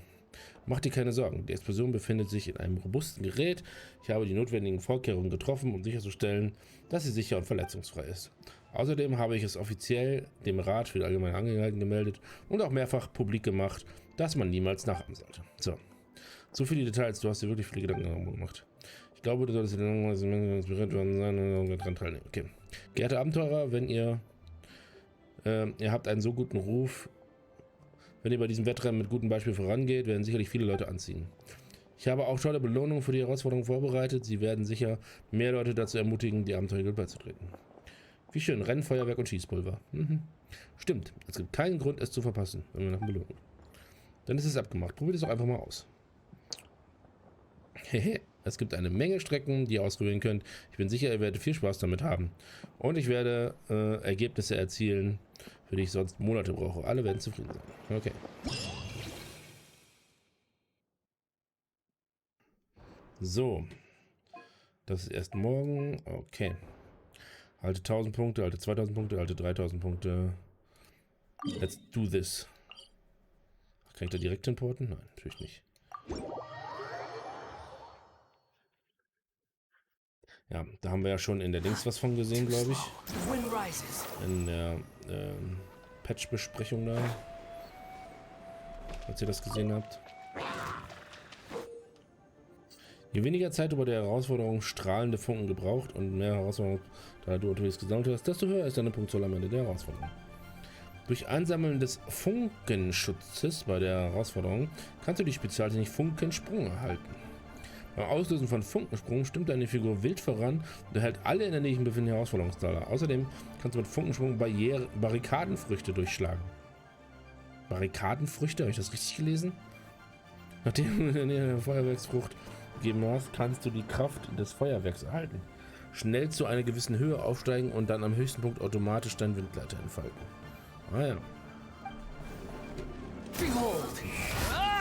Mach dir keine Sorgen, die Explosion befindet sich in einem robusten Gerät. Ich habe die notwendigen Vorkehrungen getroffen, um sicherzustellen, dass sie sicher und verletzungsfrei ist. Außerdem habe ich es offiziell dem Rat für die allgemeine Angelegenheiten gemeldet und auch mehrfach publik gemacht, dass man niemals nachahmen sollte. So viele Details, du hast dir wirklich viele Gedanken darüber gemacht. Ich glaube, du solltest inspiriert worden sein und daran teilnehmen. Okay. Geehrte Abenteurer, wenn ihr habt einen so guten Ruf, wenn ihr bei diesem Wettrennen mit gutem Beispiel vorangeht, werden sicherlich viele Leute anziehen. Ich habe auch tolle Belohnungen für die Herausforderung vorbereitet. Sie werden sicher mehr Leute dazu ermutigen, die Abenteuer beizutreten. Wie schön, Rennen, Feuerwerk und Schießpulver. Stimmt, es gibt keinen Grund, es zu verpassen, wenn wir nach Belohnung. Dann ist es abgemacht. Probiert es doch einfach mal aus. Hehe, es gibt eine Menge Strecken, die ihr ausprobieren könnt. Ich bin sicher, ihr werdet viel Spaß damit haben. Und ich werde Ergebnisse erzielen, für die ich sonst Monate brauche. Alle werden zufrieden sein. Okay. So. Das ist erst morgen. Okay. Alte 1000 Punkte, alte 2000 Punkte, alte 3000 Punkte. Let's do this. Kann ich da direkt importen? Nein, natürlich nicht. Ja, da haben wir ja schon in der Dings was von gesehen, glaube ich. In der Patch-Besprechung da. Falls ihr das gesehen habt. Je weniger Zeit über der Herausforderung strahlende Funken gebraucht und mehr Herausforderungen, da du unterwegs gesammelt hast, desto höher ist deine Punktzahl am Ende der Herausforderung. Durch Einsammeln des Funkenschutzes bei der Herausforderung kannst du die Spezialtechnik Funkensprung erhalten. Beim Auslösen von Funkensprung stimmt deine Figur wild voran und erhält alle in der Nähe befindlichen Herausforderungsteile. Außerdem kannst du mit Funkensprung Barrikadenfrüchte durchschlagen. Barrikadenfrüchte? Habe ich das richtig gelesen? Nachdem du in der Nähe der Feuerwerksfrucht gegeben hast, kannst du die Kraft des Feuerwerks erhalten. Schnell zu einer gewissen Höhe aufsteigen und dann am höchsten Punkt automatisch deinen Windgleiter entfalten. Ah ja.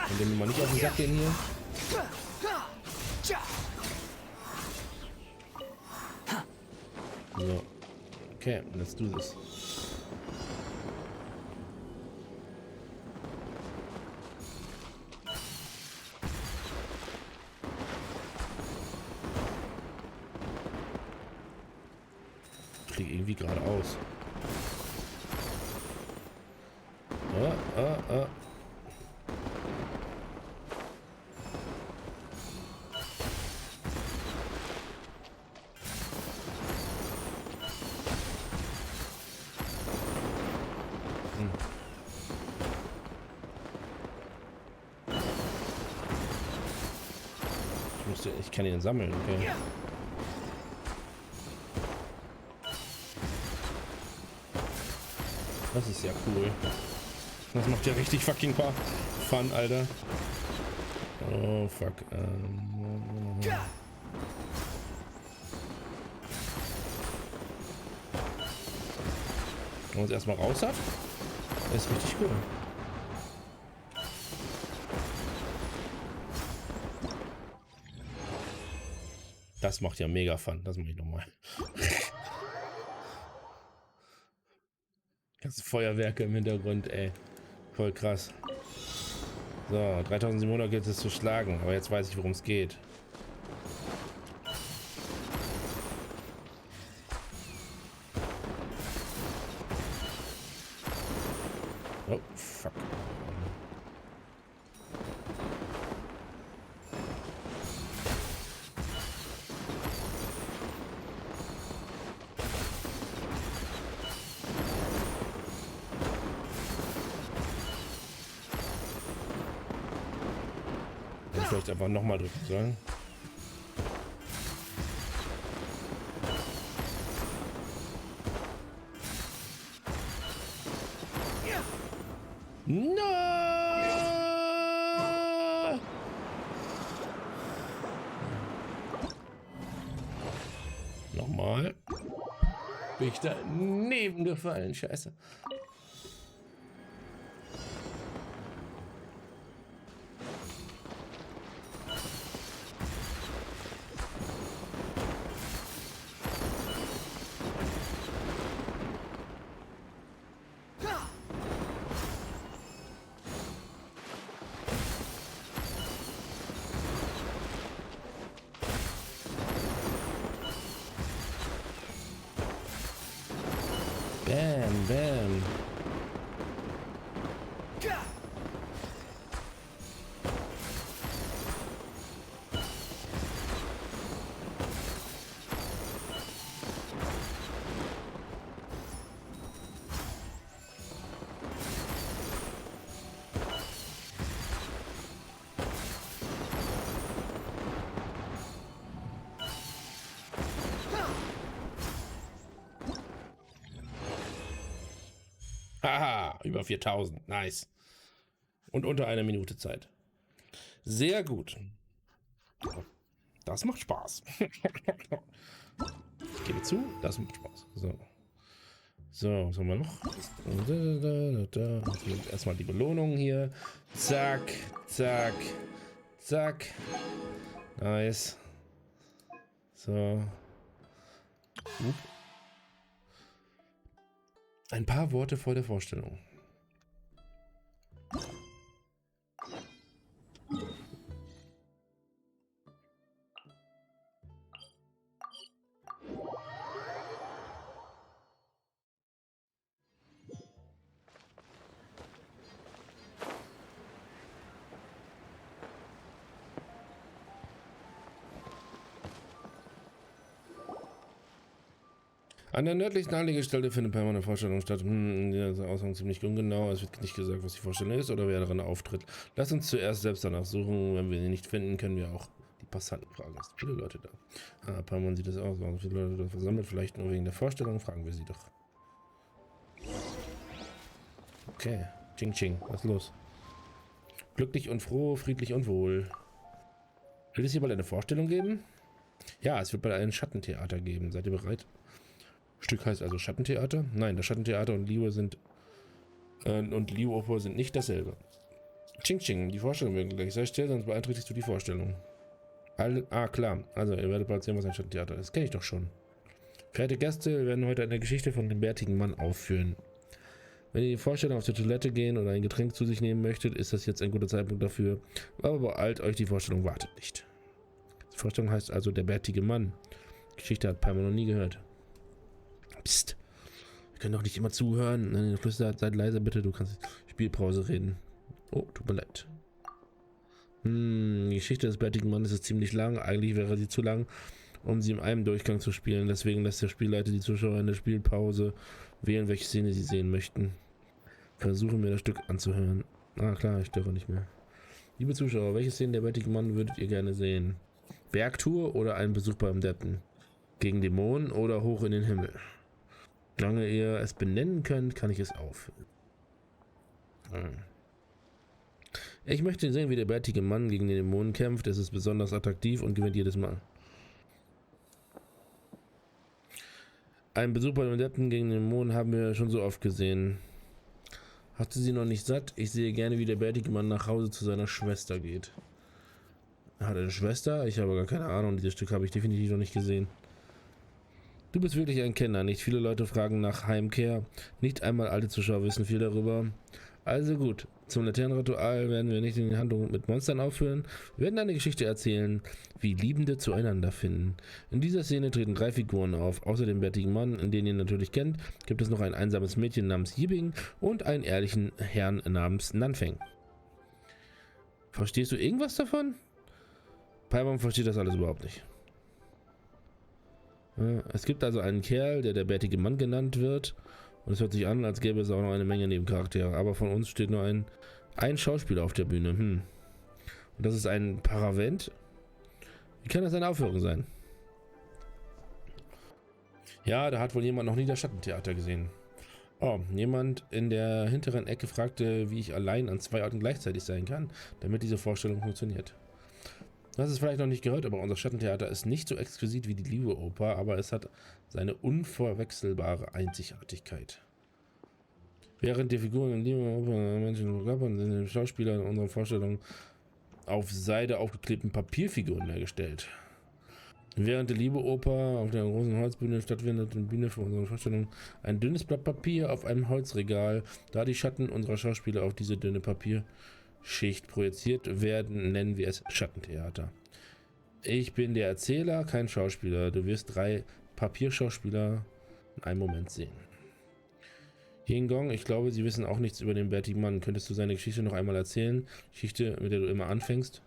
Und wenn wir mal nicht auf den Sack gehen hier. So. Okay, let's do this. Ich fliege irgendwie geradeaus. Ich kann ihn sammeln, okay. Das ist ja cool. Das macht ja richtig fucking Fun, Alter. Oh, fuck. Wenn man es erstmal raus hat, ist richtig cool. Das macht ja mega Fun. Das mache ich nochmal. Ganze Feuerwerke im Hintergrund, ey. Voll krass. So, 3700 gilt es zu schlagen, aber jetzt weiß ich, worum es geht. Oh, fuck. Vielleicht einfach nochmal drücken sollen. No! Nochmal. Bin ich daneben gefallen, scheiße. Bam, bam. Haha, über 4000. Nice. Und unter einer Minute Zeit. Sehr gut. Das macht Spaß. Ich gebe zu, das macht Spaß. So. So, was haben wir noch? Erstmal die Belohnungen hier. Zack, zack, zack. Nice. So. Ein paar Worte vor der Vorstellung. An der nördlichen Anlegestelle findet permanent eine Vorstellung statt. Dieser Ausgang ziemlich ungenau. Es wird nicht gesagt, was die Vorstellung ist oder wer darin auftritt. Lass uns zuerst selbst danach suchen. Wenn wir sie nicht finden, können wir auch die Passanten fragen. Es sind viele Leute da. Permanent sieht es aus. So viele Leute da versammelt. Vielleicht nur wegen der Vorstellung. Fragen wir sie doch. Okay. Ching Ching. Was ist los? Glücklich und froh, friedlich und wohl. Will es hier bald eine Vorstellung geben? Ja, es wird bald ein Schattentheater geben. Seid ihr bereit? Stück heißt also Schattentheater? Nein, das Schattentheater und Liyue sind Liyue-Oper sind nicht dasselbe. Ching Ching, die Vorstellung wird gleich. Sei still, sonst beeinträchtigst du die Vorstellung. Klar. Also, ihr werdet bald sehen, was ein Schattentheater ist. Das kenne ich doch schon. Verehrte Gäste, wir werden heute eine Geschichte von dem bärtigen Mann aufführen. Wenn ihr die Vorstellung auf die Toilette gehen oder ein Getränk zu sich nehmen möchtet, ist das jetzt ein guter Zeitpunkt dafür. Aber beeilt euch, die Vorstellung wartet nicht. Die Vorstellung heißt also der bärtige Mann. Die Geschichte hat Palmer noch nie gehört. Psst. Wir können doch nicht immer zuhören. Nein, Flüster, seid leise bitte, du kannst Spielpause reden. Oh, tut mir leid. Die Geschichte des bärtigen Mannes ist ziemlich lang. Eigentlich wäre sie zu lang, um sie in einem Durchgang zu spielen. Deswegen lässt der Spielleiter die Zuschauer in der Spielpause wählen, welche Szene sie sehen möchten. Versuchen wir das Stück anzuhören. Klar, ich störe nicht mehr. Liebe Zuschauer, welche Szene der bärtige Mann würdet ihr gerne sehen? Bergtour oder einen Besuch beim Deppen? Gegen Dämonen oder hoch in den Himmel? Solange ihr es benennen könnt, kann ich es auffüllen. Ich möchte sehen, wie der bärtige Mann gegen den Dämonen kämpft. Es ist besonders attraktiv und gewinnt jedes Mal. Einen Besuch bei dem Adepten gegen den Dämonen haben wir schon so oft gesehen. Hast du sie noch nicht satt? Ich sehe gerne, wie der bärtige Mann nach Hause zu seiner Schwester geht. Hat er eine Schwester? Ich habe gar keine Ahnung. Dieses Stück habe ich definitiv noch nicht gesehen. Du bist wirklich ein Kenner. Nicht viele Leute fragen nach Heimkehr. Nicht einmal alte Zuschauer wissen viel darüber. Also gut, zum Laternenritual werden wir nicht in die Handlung mit Monstern aufhören. Wir werden eine Geschichte erzählen, wie Liebende zueinander finden. In dieser Szene treten 3 Figuren auf. Außer dem bärtigen Mann, den ihr natürlich kennt, gibt es noch ein einsames Mädchen namens Yibing und einen ehrlichen Herrn namens Nanfeng. Verstehst du irgendwas davon? Paimon versteht das alles überhaupt nicht. Es gibt also einen Kerl, der bärtige Mann genannt wird. Und es hört sich an, als gäbe es auch noch eine Menge Nebencharaktere. Aber von uns steht nur ein Schauspieler auf der Bühne. Und das ist ein Paravent. Wie kann das eine Aufführung sein? Ja, da hat wohl jemand noch nie das Schattentheater gesehen. Oh, jemand in der hinteren Ecke fragte, wie ich allein an 2 Orten gleichzeitig sein kann, damit diese Vorstellung funktioniert. Du hast es vielleicht noch nicht gehört, aber unser Schattentheater ist nicht so exquisit wie die Liyue-Oper, aber es hat seine unverwechselbare Einzigartigkeit. Während die Figuren in Liyue-Oper Menschen sind die Schauspieler in unseren Vorstellungen auf Seide aufgeklebten Papierfiguren hergestellt. Während der Liyue-Oper auf der großen Holzbühne stattfindet, die Bühne für unsere Vorstellung ein dünnes Blatt Papier auf einem Holzregal, da die Schatten unserer Schauspieler auf diese dünne Papierschicht projiziert werden, nennen wir es Schattentheater. Ich bin der Erzähler, kein Schauspieler. Du wirst 3 Papierschauspieler in einem Moment sehen. Yingong, ich glaube, sie wissen auch nichts über den bärtigen Mann. Könntest du seine Geschichte noch einmal erzählen? Geschichte, mit der du immer anfängst?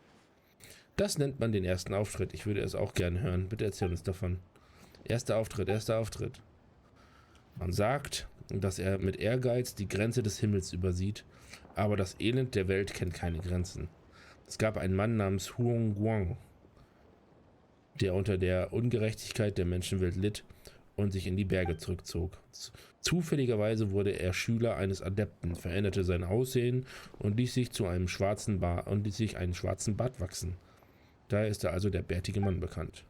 Das nennt man den ersten Auftritt. Ich würde es auch gerne hören. Bitte erzähl uns davon. Erster Auftritt, erster Auftritt. Man sagt, dass er mit Ehrgeiz die Grenze des Himmels übersieht, aber das Elend der Welt kennt keine Grenzen. Es gab einen Mann namens Huong Guang, der unter der Ungerechtigkeit der Menschenwelt litt und sich in die Berge zurückzog. Zufälligerweise wurde er Schüler eines Adepten, veränderte sein Aussehen und ließ sich einen schwarzen Bart wachsen. Daher ist er also der bärtige Mann bekannt.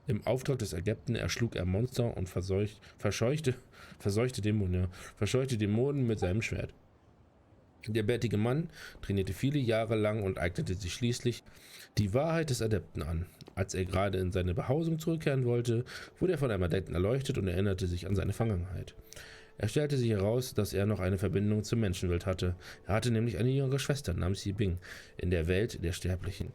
Im Auftrag des Adepten erschlug er Monster und verscheuchte Dämonen mit seinem Schwert. Der bärtige Mann trainierte viele Jahre lang und eignete sich schließlich die Wahrheit des Adepten an. Als er gerade in seine Behausung zurückkehren wollte, wurde er von einem Adepten erleuchtet und erinnerte sich an seine Vergangenheit. Er stellte sich heraus, dass er noch eine Verbindung zur Menschenwelt hatte. Er hatte nämlich eine jüngere Schwester namens Yibing in der Welt der Sterblichen.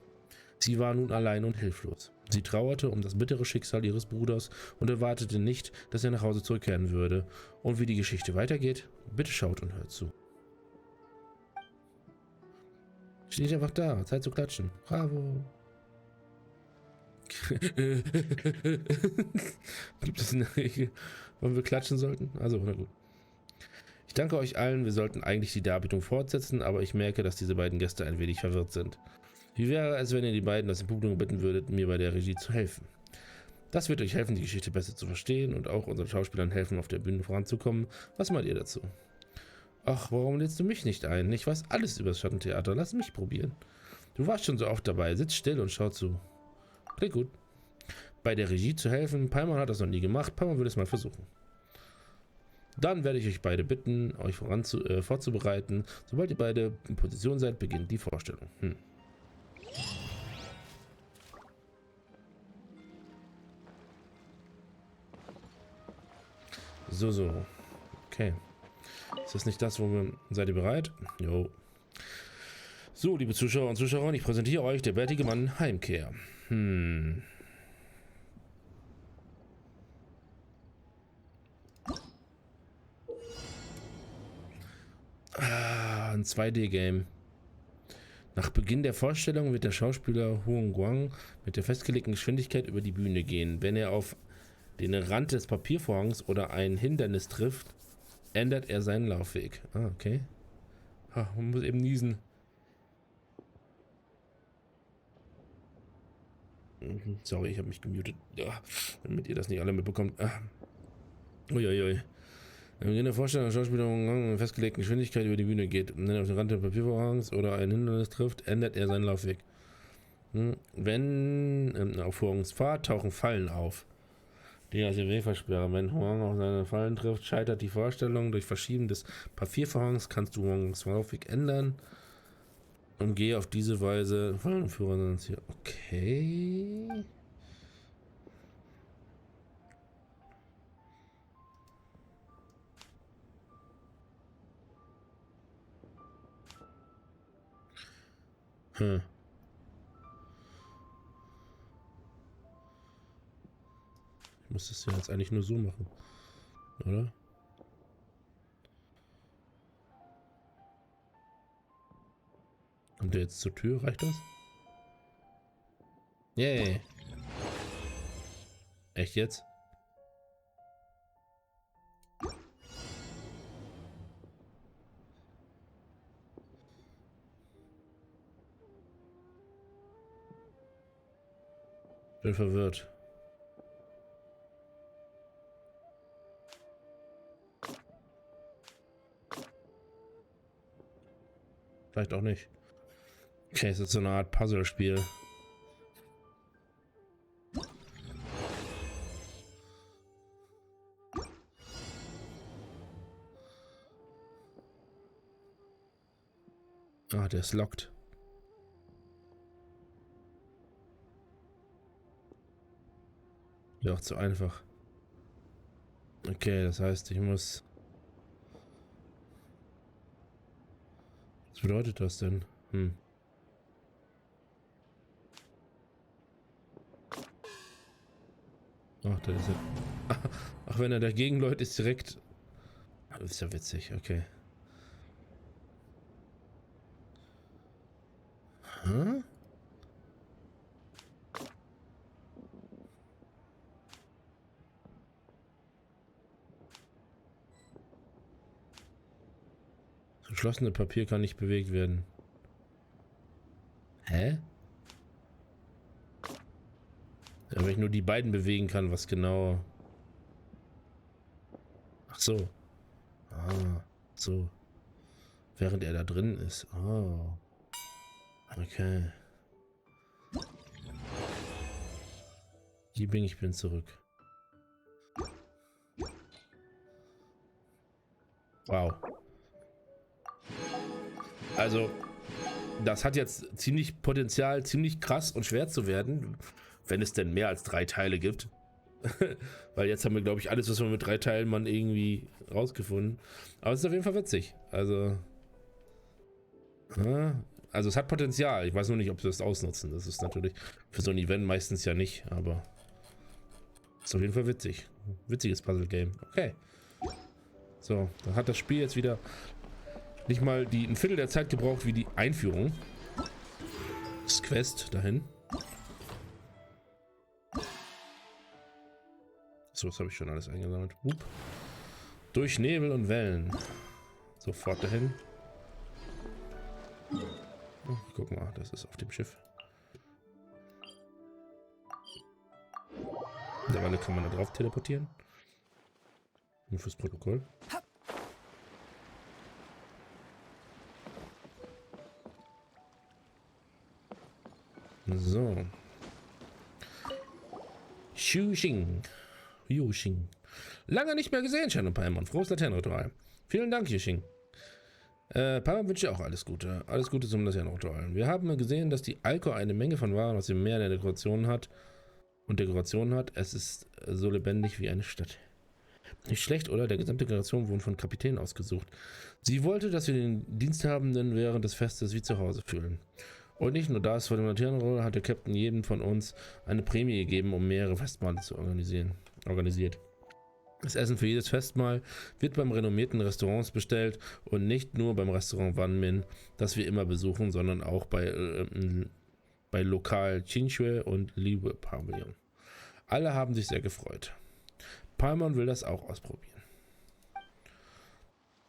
Sie war nun allein und hilflos. Sie trauerte um das bittere Schicksal ihres Bruders und erwartete nicht, dass er nach Hause zurückkehren würde. Und wie die Geschichte weitergeht, bitte schaut und hört zu. Steht einfach da, Zeit zu klatschen. Bravo. Gibt es eine Regel, wann wir klatschen sollten? Also, na gut. Ich danke euch allen, wir sollten eigentlich die Darbietung fortsetzen, aber ich merke, dass diese beiden Gäste ein wenig verwirrt sind. Wie wäre es, wenn ihr die beiden aus dem Publikum bitten würdet, mir bei der Regie zu helfen? Das wird euch helfen, die Geschichte besser zu verstehen und auch unseren Schauspielern helfen, auf der Bühne voranzukommen. Was meint ihr dazu? Ach, warum lädst du mich nicht ein? Ich weiß alles über das Schattentheater. Lass mich probieren. Du warst schon so oft dabei. Sitz still und schau zu. Klingt gut. Bei der Regie zu helfen. Paimon hat das noch nie gemacht. Paimon will es mal versuchen. Dann werde ich euch beide bitten, euch vorzubereiten. Sobald ihr beide in Position seid, beginnt die Vorstellung. So. Okay. Ist das nicht das, wo wir... Seid ihr bereit? Jo. So, liebe Zuschauer und Zuschauerinnen, ich präsentiere euch der bärtige Mann Heimkehr. Ein 2D-Game. Nach Beginn der Vorstellung wird der Schauspieler Huong Guang mit der festgelegten Geschwindigkeit über die Bühne gehen. Wenn er auf den Rand des Papiervorhangs oder ein Hindernis trifft, ändert er seinen Laufweg. Ah, okay. Man muss eben niesen. Sorry, ich habe mich gemutet. Ja, damit ihr das nicht alle mitbekommt. Uiuiui. Wenn in der Vorstellung der Schauspieler mit einer festgelegten Geschwindigkeit über die Bühne geht und dann auf den Rand des Papiervorhangs oder ein Hindernis trifft, ändert er seinen Laufweg. Wenn im Aufführungspfad tauchen Fallen auf, die aus dem Weg versperren. Wenn Huang auf seine Fallen trifft, scheitert die Vorstellung. Durch Verschieben des Papiervorhangs kannst du Huangs Laufweg ändern und gehe auf diese Weise Fallenführer hier. Okay. Hm. Ich muss das ja jetzt eigentlich nur so machen, oder? Kommt der jetzt zur Tür? Reicht das? Yay. Echt jetzt? Bin verwirrt. Vielleicht auch nicht. Okay, es ist so eine Art Puzzlespiel. Ah, der ist locked. Ja, auch zu einfach. Okay, das heißt, ich muss... Was bedeutet das denn? Ach, das ist ja... Ach, wenn er dagegen läuft, ist direkt... Das ist ja witzig, okay. Hm? Geschlossene Papier kann nicht bewegt werden. Hä? Ja, wenn ich nur die beiden bewegen kann, was genau... Ach so. Ah, so. Während er da drin ist. Oh. Okay. Liebling, ich bin zurück. Wow. Also, das hat jetzt ziemlich Potenzial, ziemlich krass und schwer zu werden, wenn es denn mehr als 3 Teile gibt. Weil jetzt haben wir, glaube ich, alles, was wir mit 3 Teilen man irgendwie rausgefunden. Aber es ist auf jeden Fall witzig. Also, also es hat Potenzial. Ich weiß nur nicht, ob sie das ausnutzen. Das ist natürlich für so ein Event meistens ja nicht, aber ist auf jeden Fall witzig. Witziges Puzzle-Game. Okay. So, dann hat das Spiel jetzt wieder nicht mal ein Viertel der Zeit gebraucht wie die Einführung. Das Quest dahin. So, das habe ich schon alles eingesammelt. Durch Nebel und Wellen. Sofort dahin. Oh, guck mal, das ist auf dem Schiff. Mittlerweile kann man da drauf teleportieren. Nur fürs Protokoll. So. Yuxing. Lange nicht mehr gesehen, Shen und Paimon. Frohes Laternenritual. Vielen Dank, Yuxing. Paimon wünscht dir auch alles Gute. Alles Gute zum Laternenritual. Wir haben gesehen, dass die Alko eine Menge von Waren aus dem Meer der Dekorationen hat. Es ist so lebendig wie eine Stadt. Nicht schlecht, oder? Der gesamte Dekoration wurden von Kapitän ausgesucht. Sie wollte, dass wir den Diensthabenden während des Festes wie zu Hause fühlen. Und nicht nur das, vor dem Laternenritual hat der Captain jedem von uns eine Prämie gegeben, um mehrere Festmahle zu organisiert. Das Essen für jedes Festmahl wird beim renommierten Restaurants bestellt und nicht nur beim Restaurant Wanmin, das wir immer besuchen, sondern auch bei Lokal Chinchue und Liyue-Pavillon. Alle haben sich sehr gefreut. Paimon will das auch ausprobieren.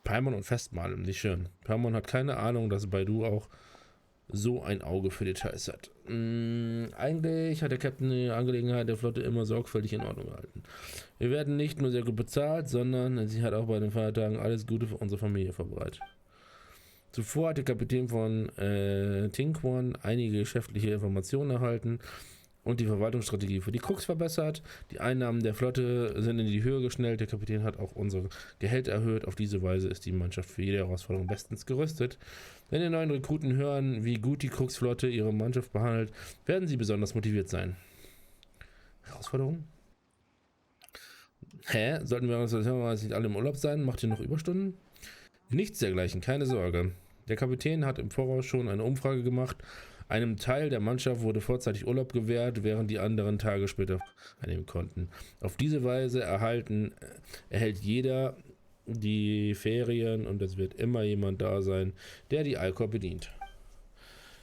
Paimon und Festmahl, nicht schön. Paimon hat keine Ahnung, dass Baidu auch so ein Auge für Details hat. Eigentlich hat der Captain die Angelegenheit der Flotte immer sorgfältig in Ordnung gehalten. Wir werden nicht nur sehr gut bezahlt, sondern sie hat auch bei den Feiertagen alles Gute für unsere Familie vorbereitet. Zuvor hat der Kapitän von Tinkwon einige geschäftliche Informationen erhalten und die Verwaltungsstrategie für die Krux verbessert. Die Einnahmen der Flotte sind in die Höhe geschnellt. Der Kapitän hat auch unsere Gehälter erhöht. Auf diese Weise ist die Mannschaft für jede Herausforderung bestens gerüstet. Wenn die neuen Rekruten hören, wie gut die Krux-Flotte ihre Mannschaft behandelt, werden sie besonders motiviert sein. Herausforderung? Hä? Sollten wir uns nicht alle im Urlaub sein? Macht ihr noch Überstunden? Nichts dergleichen, keine Sorge. Der Kapitän hat im Voraus schon eine Umfrage gemacht, Einem Teil der Mannschaft wurde vorzeitig Urlaub gewährt, während die anderen Tage später annehmen konnten. Auf diese Weise erhält jeder die Ferien und es wird immer jemand da sein, der die Alkor bedient.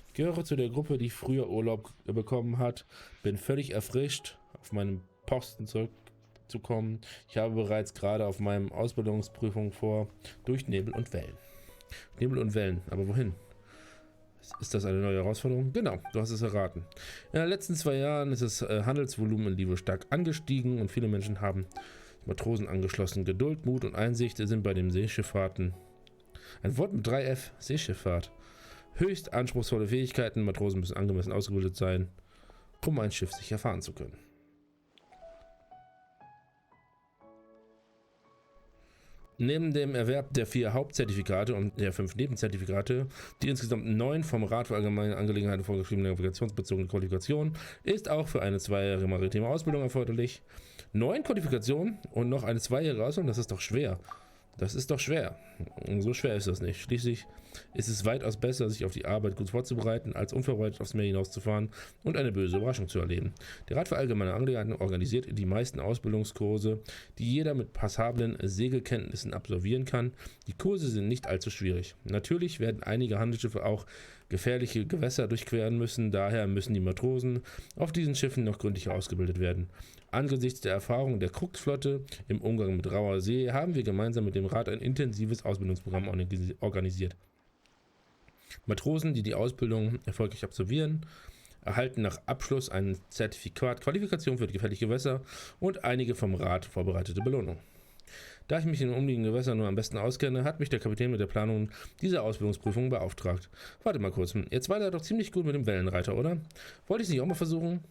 Ich gehöre zu der Gruppe, die früher Urlaub bekommen hat, bin völlig erfrischt, auf meinen Posten zurückzukommen. Ich habe bereits gerade auf meinem Ausbildungsprüfung vor, durch Nebel und Wellen. Nebel und Wellen, aber wohin? Ist das eine neue Herausforderung? Genau, du hast es erraten. In den letzten 2 Jahren ist das Handelsvolumen in Liyue stark angestiegen und viele Menschen haben Matrosen angeschlossen. Geduld, Mut und Einsicht sind bei den Seeschiffahrten. Ein Wort mit 3F, Seeschifffahrt. Höchst anspruchsvolle Fähigkeiten, Matrosen müssen angemessen ausgebildet sein, um ein Schiff sicher fahren zu können. Neben dem Erwerb der 4 Hauptzertifikate und der 5 Nebenzertifikate, die insgesamt 9 vom Rat für allgemeine Angelegenheiten vorgeschriebene navigationsbezogene Qualifikation, ist auch für eine 2-jährige maritime Ausbildung erforderlich. 9 Qualifikationen und noch eine 2-jährige Ausbildung, das ist doch schwer. Das ist doch schwer. So schwer ist das nicht. Schließlich ist es weitaus besser, sich auf die Arbeit gut vorzubereiten, als unvorbereitet aufs Meer hinauszufahren und eine böse Überraschung zu erleben. Der Rat für allgemeine Angelegenheiten organisiert die meisten Ausbildungskurse, die jeder mit passablen Segelkenntnissen absolvieren kann. Die Kurse sind nicht allzu schwierig. Natürlich werden einige Handelsschiffe auch gefährliche Gewässer durchqueren müssen, daher müssen die Matrosen auf diesen Schiffen noch gründlicher ausgebildet werden. Angesichts der Erfahrung der Kruxflotte im Umgang mit rauer See haben wir gemeinsam mit dem Rat ein intensives Ausbildungsprogramm organisiert. Matrosen, die die Ausbildung erfolgreich absolvieren, erhalten nach Abschluss ein Zertifikat Qualifikation für gefährliche Gewässer und einige vom Rat vorbereitete Belohnungen. Da ich mich in den umliegenden Gewässern nur am besten auskenne, hat mich der Kapitän mit der Planung dieser Ausbildungsprüfung beauftragt. Warte mal kurz, ihr zwei seid doch ziemlich gut mit dem Wellenreiter, oder? Wollte ich es nicht auch mal versuchen?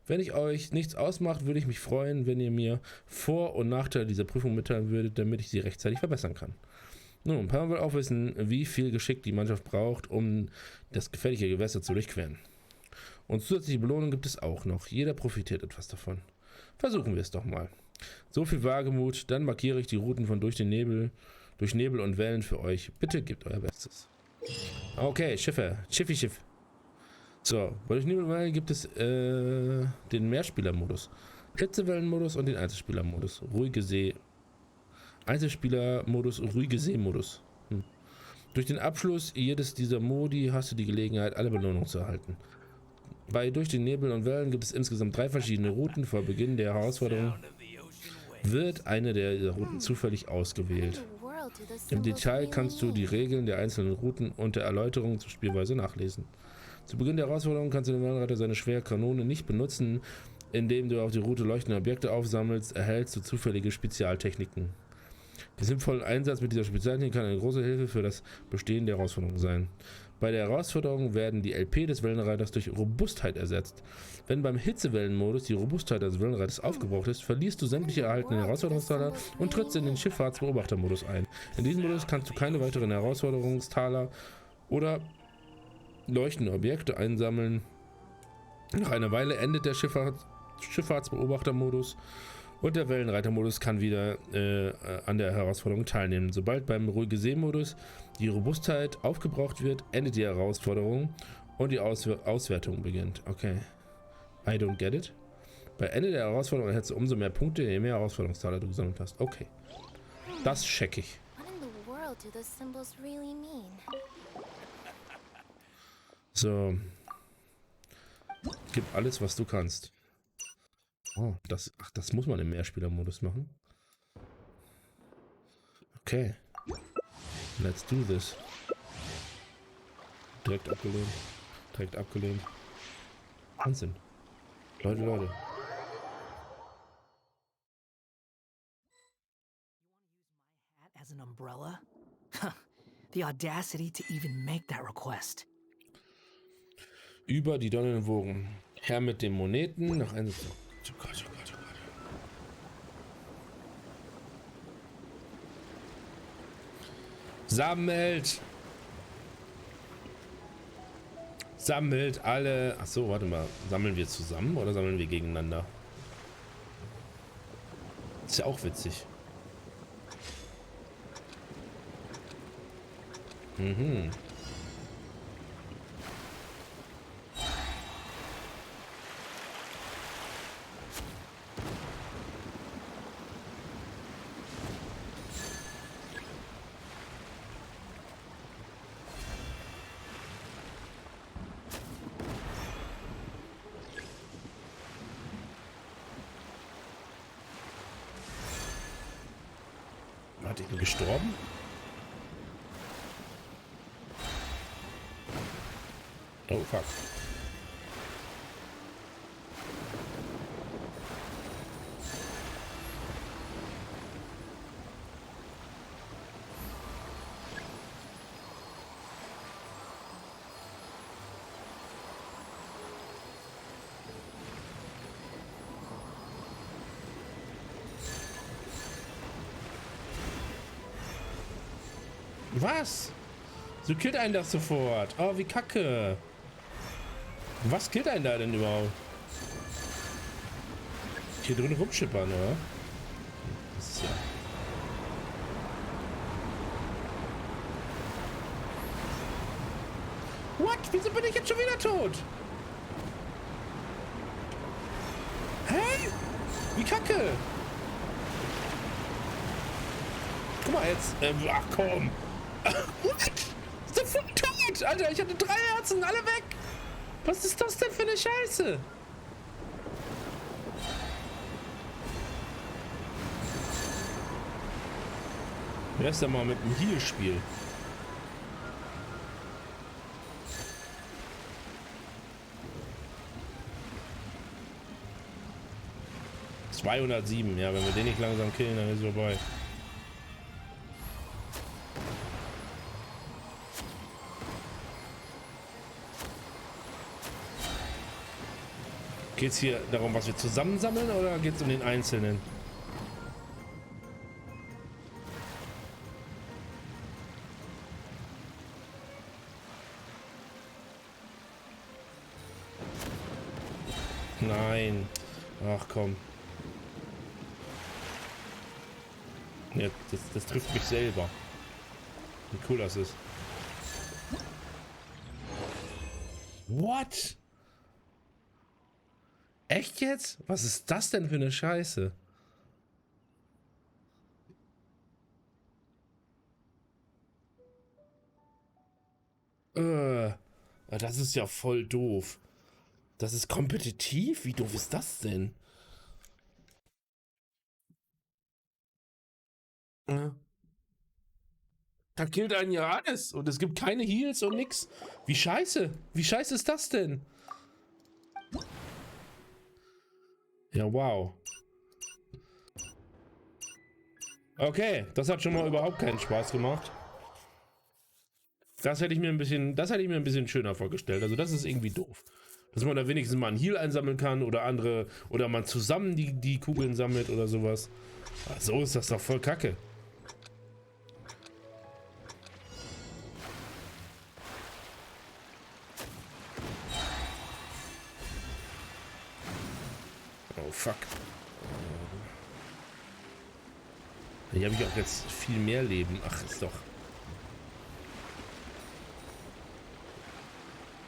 Wenn ich euch nichts ausmacht, würde ich mich freuen, wenn ihr mir Vor- und Nachteile dieser Prüfung mitteilen würdet, damit ich sie rechtzeitig verbessern kann. Nun, Pam will auch wissen, wie viel Geschick die Mannschaft braucht, um das gefährliche Gewässer zu durchqueren. Und zusätzliche Belohnungen gibt es auch noch. Jeder profitiert etwas davon. Versuchen wir es doch mal. So viel Wagemut, dann markiere ich die Routen von durch Nebel und Wellen für euch. Bitte gebt euer Bestes. Okay, Schiff. So, bei durch Nebel und Wellen gibt es den Mehrspielermodus, Hitzewellenmodus und den Einzelspielermodus. Ruhige See. Einzelspielermodus, ruhige Seemodus. Durch den Abschluss jedes dieser Modi hast du die Gelegenheit, alle Belohnungen zu erhalten. Bei Durch den Nebel und Wellen gibt es insgesamt 3 verschiedene Routen. Vor Beginn der Herausforderung wird eine der Routen zufällig ausgewählt. Im Detail kannst du die Regeln der einzelnen Routen und der Erläuterung zur Spielweise nachlesen. Zu Beginn der Herausforderung kannst du den Wellenreiter seine schwere Kanone nicht benutzen. Indem du auf die Route leuchtende Objekte aufsammelst, erhältst du zufällige Spezialtechniken. Der sinnvolle Einsatz mit dieser Spezialtechnik kann eine große Hilfe für das Bestehen der Herausforderung sein. Bei der Herausforderung werden die LP des Wellenreiters durch Robustheit ersetzt. Wenn beim Hitzewellenmodus die Robustheit des Wellenreiters aufgebraucht ist, verlierst du sämtliche erhaltenen Herausforderungstaler und trittst in den Schifffahrtsbeobachtermodus ein. In diesem Modus kannst du keine weiteren Herausforderungstaler oder leuchtende Objekte einsammeln. Nach einer Weile endet der Schifffahrtsbeobachtermodus und der Wellenreitermodus kann wieder an der Herausforderung teilnehmen. Sobald beim ruhige See-Modus die Robustheit aufgebraucht wird, endet die Herausforderung und die Auswertung beginnt. Okay. I don't get it. Bei Ende der Herausforderung erhältst du umso mehr Punkte, je mehr Herausforderungstaler du gesammelt hast. Okay. Das check ich. So. Gib alles, was du kannst. Oh, das muss man im Mehrspielermodus machen. Okay. Let's do this. Direkt abgelehnt. Wahnsinn. Leute. As an umbrella? The audacity to even make that request. Über die donnernden Wogen. Herr mit den Moneten nach einem... Oh Gott. Sammelt alle... Achso, warte mal. Sammeln wir zusammen oder sammeln wir gegeneinander? Ist ja auch witzig. Warte, ich bin gestorben? Oh, fuck. Was? So killt einen das sofort. Oh, wie kacke. Was killt einen da denn überhaupt? Hier drin rumschippern, oder? Das ist ja... What? Wieso bin ich jetzt schon wieder tot? Hä? Wie kacke. Guck mal jetzt. Ach komm. What? Sofort tot! Alter, ich hatte 3 Herzen, alle weg! Was ist das denn für eine Scheiße? Wer ist denn mal mit dem Heal-Spiel? ...207, ja, wenn wir den nicht langsam killen, dann ist es vorbei. Geht es hier darum, was wir zusammensammeln, oder geht es um den Einzelnen? Nein. Ach komm. Ja, das trifft mich selber. Wie cool das ist. What? Echt jetzt? Was ist das denn für eine Scheiße? Das ist ja voll doof. Das ist kompetitiv? Wie doof ist das denn? Ja. Da killt einen ja alles und es gibt keine Heals und nix. Wie scheiße? Wie scheiße ist das denn? Ja, wow. Okay, das hat schon mal überhaupt keinen Spaß gemacht. Das hätte ich mir ein bisschen schöner vorgestellt. Also das ist irgendwie doof. Dass man da wenigstens mal einen Heal einsammeln kann oder andere, oder man zusammen die Kugeln sammelt oder sowas. Ach, so ist das doch voll kacke. Oh fuck. Hier habe ich auch jetzt viel mehr Leben. Ach, ist doch.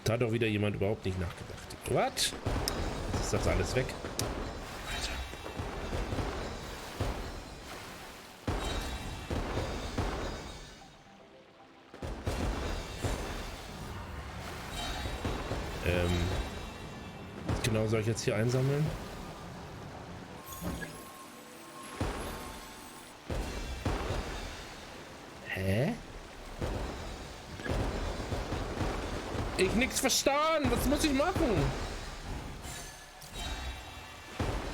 Da hat doch wieder jemand überhaupt nicht nachgedacht. What? Jetzt ist das alles weg. Alter. Was genau soll ich jetzt hier einsammeln? Hä? Ich nix verstanden. Was muss ich machen?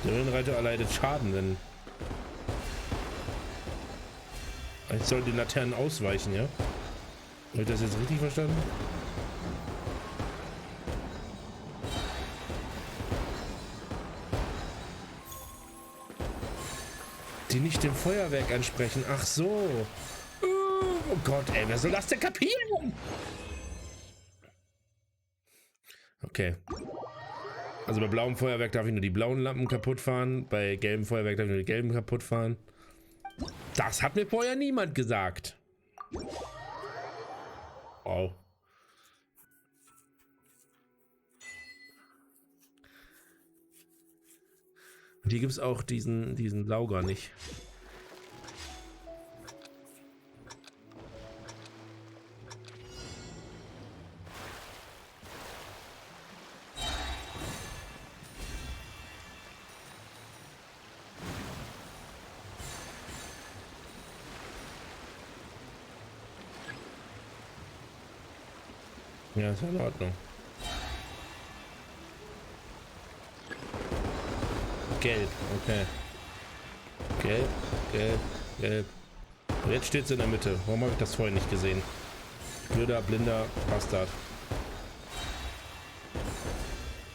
Der Wellenreiter erleidet Schaden, wenn... Ich soll den Laternen ausweichen, ja? Habe ich das jetzt richtig verstanden? Die nicht dem Feuerwerk entsprechen. Ach so. Oh Gott, ey, wer soll das denn kapieren? Okay. Also bei blauem Feuerwerk darf ich nur die blauen Lampen kaputt fahren. Bei gelbem Feuerwerk darf ich nur die gelben kaputt fahren. Das hat mir vorher niemand gesagt. Oh. Und hier gibt es auch diesen Sauger nicht. Ja, ist ja in Ordnung. Gelb, okay. Gelb, gelb, gelb. Und jetzt steht es in der Mitte. Warum habe ich das vorhin nicht gesehen? Blöder, blinder Bastard.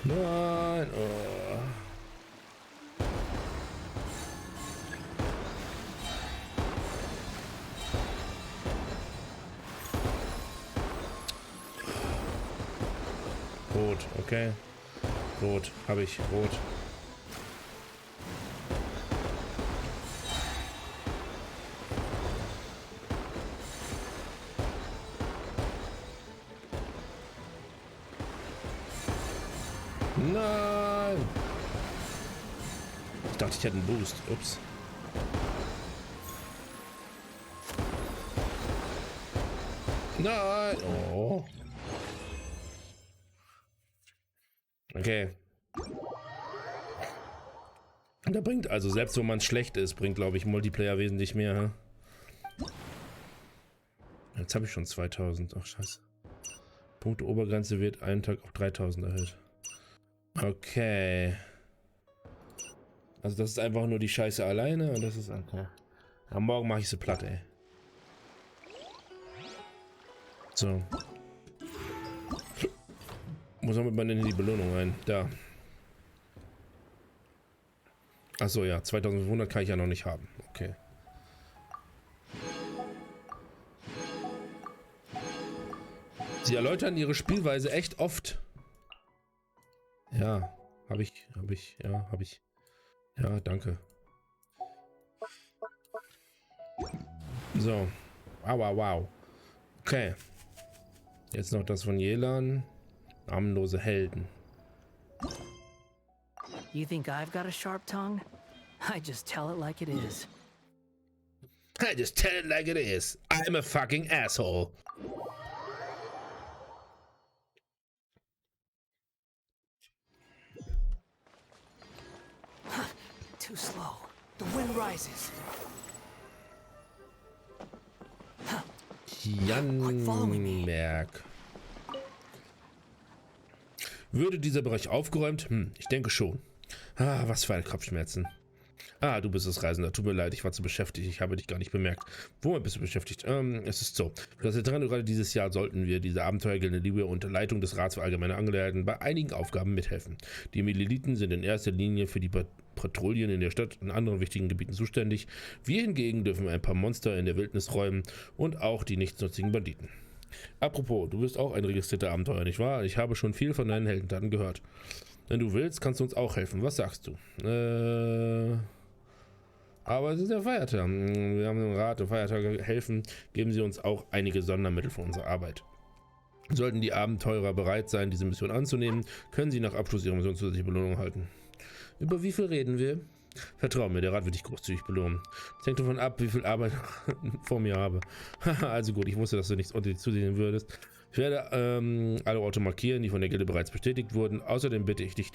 Nein. Oh. Rot, okay. Rot, habe ich. Rot. Nein! Ich dachte, ich hätte einen Boost. Ups. Nein! Oh. Okay. Da bringt also, selbst wenn man schlecht ist, bringt, glaube ich, Multiplayer wesentlich mehr. Hm? Jetzt habe ich schon 2000. Ach, scheiße. Punkte-Obergrenze wird einen Tag auf 3000 erhöht. Okay. Also das ist einfach nur die Scheiße alleine und das ist okay. Ja, morgen mache ich sie platt, ey. So. Wo soll man denn in die Belohnung rein? Da. Achso, ja. 2500 kann ich ja noch nicht haben. Okay. Sie erläutern ihre Spielweise echt oft. Ja, habe ich. Ja, danke. So. Wow. Okay. Jetzt noch das von Yelan. Namenlose Helden. You think I've got a sharp tongue? I just tell it like it is. I just tell it like it is. I'm a fucking asshole. Too slow. The wind rises. Janberg. Würde dieser Bereich aufgeräumt? Ich denke schon. Ah, was für ein Kopfschmerzen. Ah, du bist es, Reisender. Tut mir leid, ich war zu beschäftigt. Ich habe dich gar nicht bemerkt. Womit bist du beschäftigt? Es ist so. Für das Laternenritual dieses Jahr sollten wir diese Abenteuergilde Liyue unter Leitung des Rats für allgemeine Angelegenheiten bei einigen Aufgaben mithelfen. Die Militen sind in erster Linie für die Patrouillen in der Stadt und anderen wichtigen Gebieten zuständig. Wir hingegen dürfen ein paar Monster in der Wildnis räumen und auch die nichtsnutzigen Banditen. Apropos, du bist auch ein registrierter Abenteurer, nicht wahr? Ich habe schon viel von deinen Heldentaten gehört. Wenn du willst, kannst du uns auch helfen. Was sagst du? Aber es ist der Feiertag. Wir haben dem Rat der Feiertage helfen, geben sie uns auch einige Sondermittel für unsere Arbeit. Sollten die Abenteurer bereit sein, diese Mission anzunehmen, können sie nach Abschluss ihrer Mission zusätzliche Belohnung erhalten. Über wie viel reden wir? Vertrau mir, der Rat wird dich großzügig belohnen. Es hängt davon ab, wie viel Arbeit vor mir habe. Also gut, ich wusste, dass du nichts unter dich zusehen würdest. Ich werde alle Orte markieren, die von der Gilde bereits bestätigt wurden. Außerdem bitte ich dich,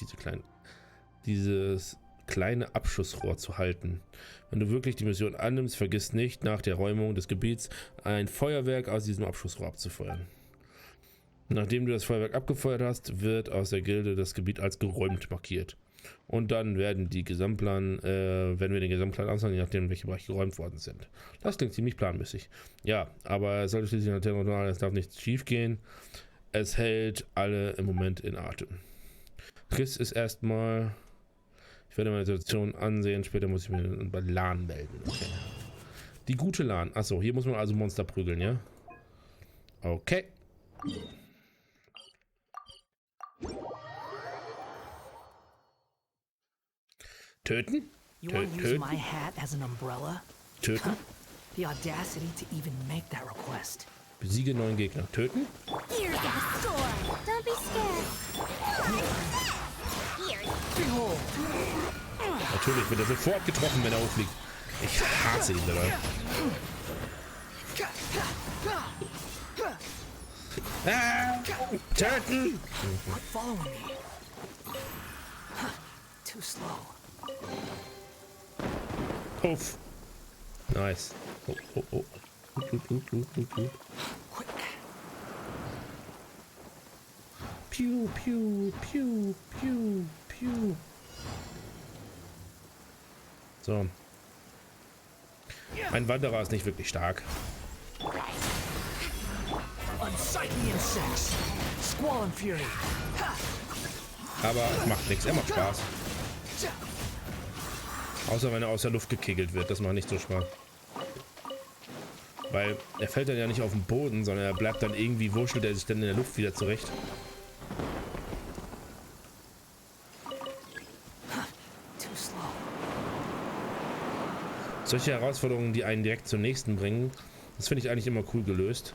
dieses kleine Abschussrohr zu halten. Wenn du wirklich die Mission annimmst, vergiss nicht, nach der Räumung des Gebiets ein Feuerwerk aus diesem Abschussrohr abzufeuern. Nachdem du das Feuerwerk abgefeuert hast, wird aus der Gilde das Gebiet als geräumt markiert. Und dann werden wir den Gesamtplan anzeigen, je nachdem, welche Bereiche geräumt worden sind. Das klingt ziemlich planmäßig. Ja, aber es sollte schließlich ein Laternenritual, es darf nichts schief gehen. Es hält alle im Moment in Atem. Chris ist erstmal. Ich werde meine Situation ansehen, später muss ich mir bei LAN melden. Okay. Die gute LAN. Achso, hier muss man also Monster prügeln, ja? Okay. Töten? You want to use my hat as an umbrella? Töten? The audacity to even make that request. Besiege 9 Gegner. Töten? Here's our sword. Don't be scared. Here's Natürlich wird er sofort getroffen, wenn er hochfliegt. Ich hasse ihn dabei. Töten! Following me. Too slow. Puff. Nice. Oh. Piu, piu, piu, piu, piu. So. Mein Wanderer ist nicht wirklich stark. Aber es macht nichts, er macht Spaß. Außer wenn er aus der Luft gekegelt wird, das macht nicht so Spaß. Weil er fällt dann ja nicht auf den Boden, sondern er bleibt dann irgendwie, wurschtelt er sich dann in der Luft wieder zurecht. Solche Herausforderungen, die einen direkt zum nächsten bringen, das finde ich eigentlich immer cool gelöst.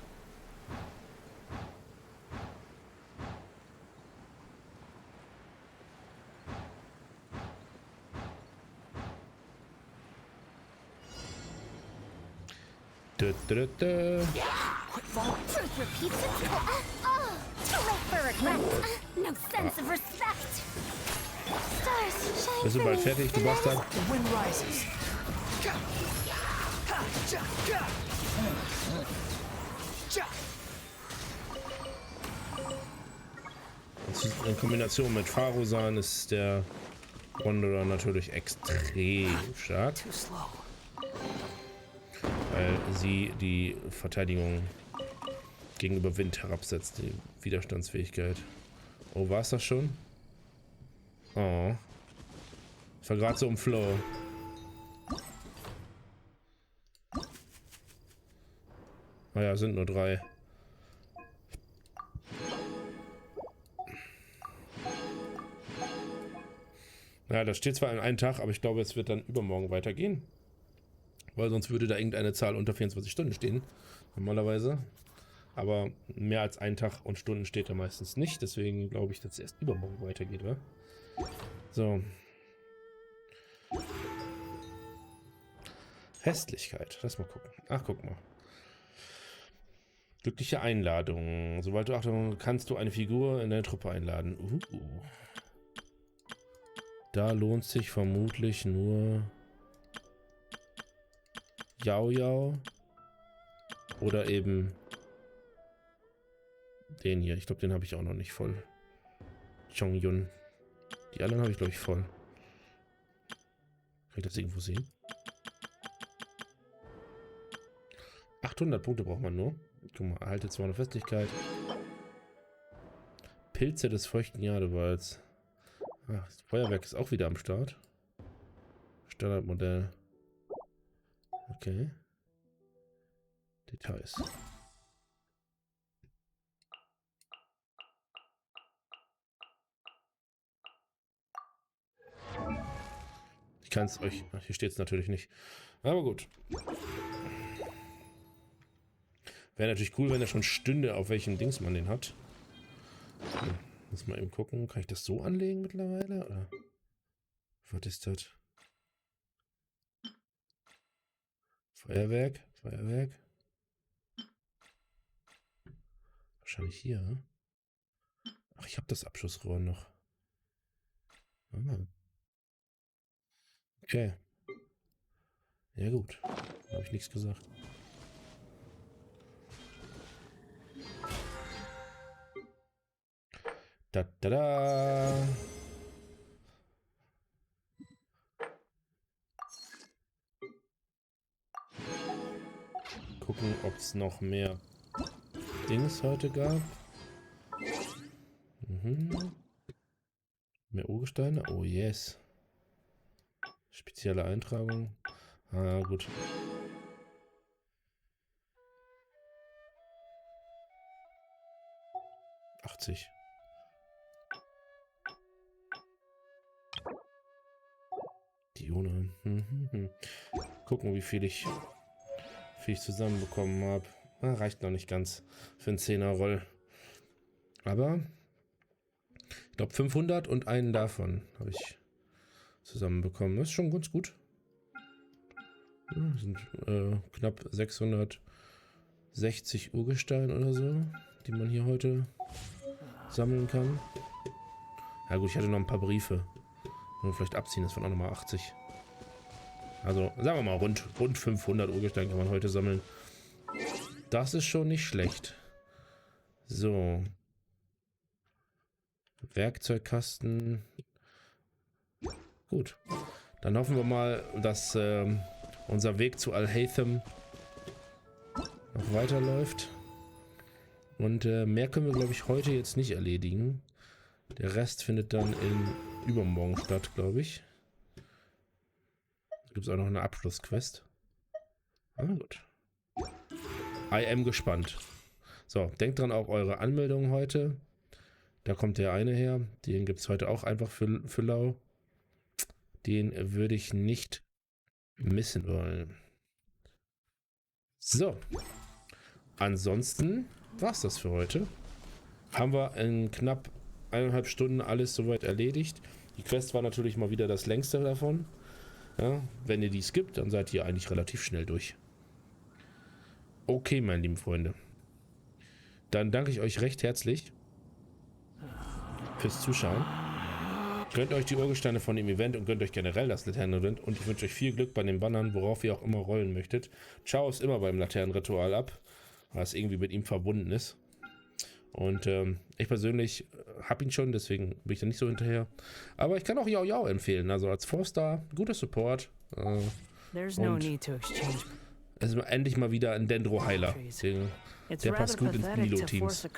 Truth repeats itself. Oh, too late for regret. No sense of respect. Stars shine. Bist du bald fertig, du Bastard? The wind rises. In Kombination mit Pharosan ist der Wanderer natürlich extrem stark, weil sie die Verteidigung gegenüber Wind herabsetzt, die Widerstandsfähigkeit. Oh, war es das schon? Oh. Ich war gerade so im Flow. Ah ja, sind nur 3. Ja, das steht zwar in einem Tag, aber ich glaube, es wird dann übermorgen weitergehen. Weil sonst würde da irgendeine Zahl unter 24 Stunden stehen. Normalerweise. Aber mehr als ein Tag und Stunden steht da meistens nicht. Deswegen glaube ich, dass es erst übermorgen weitergeht, wa? So. Festlichkeit. Lass mal gucken. Ach, guck mal. Glückliche Einladung. Sobald du Achtung, kannst du eine Figur in deine Truppe einladen. Da lohnt sich vermutlich nur Yao Yao oder eben den hier. Ich glaube, den habe ich auch noch nicht voll. Chong Yun. Die anderen habe ich, glaube ich, voll. Kann ich das irgendwo sehen? 800 Punkte braucht man nur. Guck mal, erhalte 200 Festlichkeit. Pilze des feuchten Jadewalds. Ah, das Feuerwerk ist auch wieder am Start. Standardmodell. Okay. Details. Ich kann es euch... Ach, hier steht es natürlich nicht. Aber gut. Wäre natürlich cool, wenn er schon stünde, auf welchem Dings man den hat. So, muss mal eben gucken. Kann ich das so anlegen mittlerweile? Oder? Was ist das? Feuerwerk? Feuerwerk? Wahrscheinlich hier. Ne? Ach, ich habe das Abschussrohr noch. Ah. Okay. Ja gut. Da habe ich nichts gesagt. Da, da, da. Gucken, ob es noch mehr Dings heute gab. Mehr Urgesteine? Oh yes. Spezielle Eintragung. Ah, gut. Dione. Gucken, wie viel ich zusammenbekommen habe. Ah, reicht noch nicht ganz für einen 10er-Roll. Aber ich glaube 500 und einen davon habe ich zusammenbekommen. Das ist schon ganz gut. Ja, sind knapp 660 Urgesteine oder so, die man hier heute sammeln kann. Ja gut, ich hatte noch ein paar Briefe. Und vielleicht abziehen, das waren auch nochmal 80. Also sagen wir mal rund 500 Urgesteine kann man heute sammeln. Das ist schon nicht schlecht. So. Werkzeugkasten. Gut. Dann hoffen wir mal, dass unser Weg zu Al-Haytham noch weiterläuft. Und mehr können wir, glaube ich, heute jetzt nicht erledigen. Der Rest findet dann in übermorgen statt, glaube ich. Gibt es auch noch eine Abschlussquest. Ah, gut. I am gespannt. So, denkt dran, auch eure Anmeldung heute. Da kommt der eine her. Den gibt es heute auch einfach für lau. Den würde ich nicht missen wollen. So. Ansonsten war es das für heute. Haben wir in knapp 1,5 Stunden alles soweit erledigt. Die Quest war natürlich mal wieder das längste davon. Ja, wenn ihr die skippt, dann seid ihr eigentlich relativ schnell durch. Okay, meine lieben Freunde. Dann danke ich euch recht herzlich fürs Zuschauen. Gönnt euch die Urgesteine von dem Event und gönnt euch generell das Laternenevent. Und ich wünsche euch viel Glück bei den Bannern, worauf ihr auch immer rollen möchtet. Ciao ist immer beim Laternenritual ab, was irgendwie mit ihm verbunden ist. Und ich persönlich habe ihn schon, deswegen bin ich da nicht so hinterher. Aber ich kann auch Yao empfehlen. Also als 4-Star, guter Support. There's no need to exchange. Es ist endlich mal wieder ein Dendro Heiler. Deswegen, der passt gut ins Dendro Teams. Ich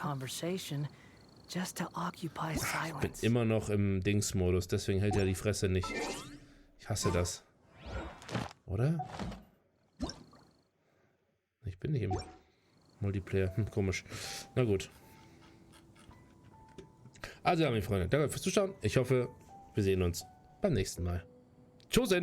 bin immer noch im Dings-Modus, deswegen hält er die Fresse nicht. Ich hasse das. Oder? Ich bin nicht im Multiplayer. Komisch. Na gut. Also ja, meine Freunde, danke fürs Zuschauen. Ich hoffe, wir sehen uns beim nächsten Mal. Tschüss!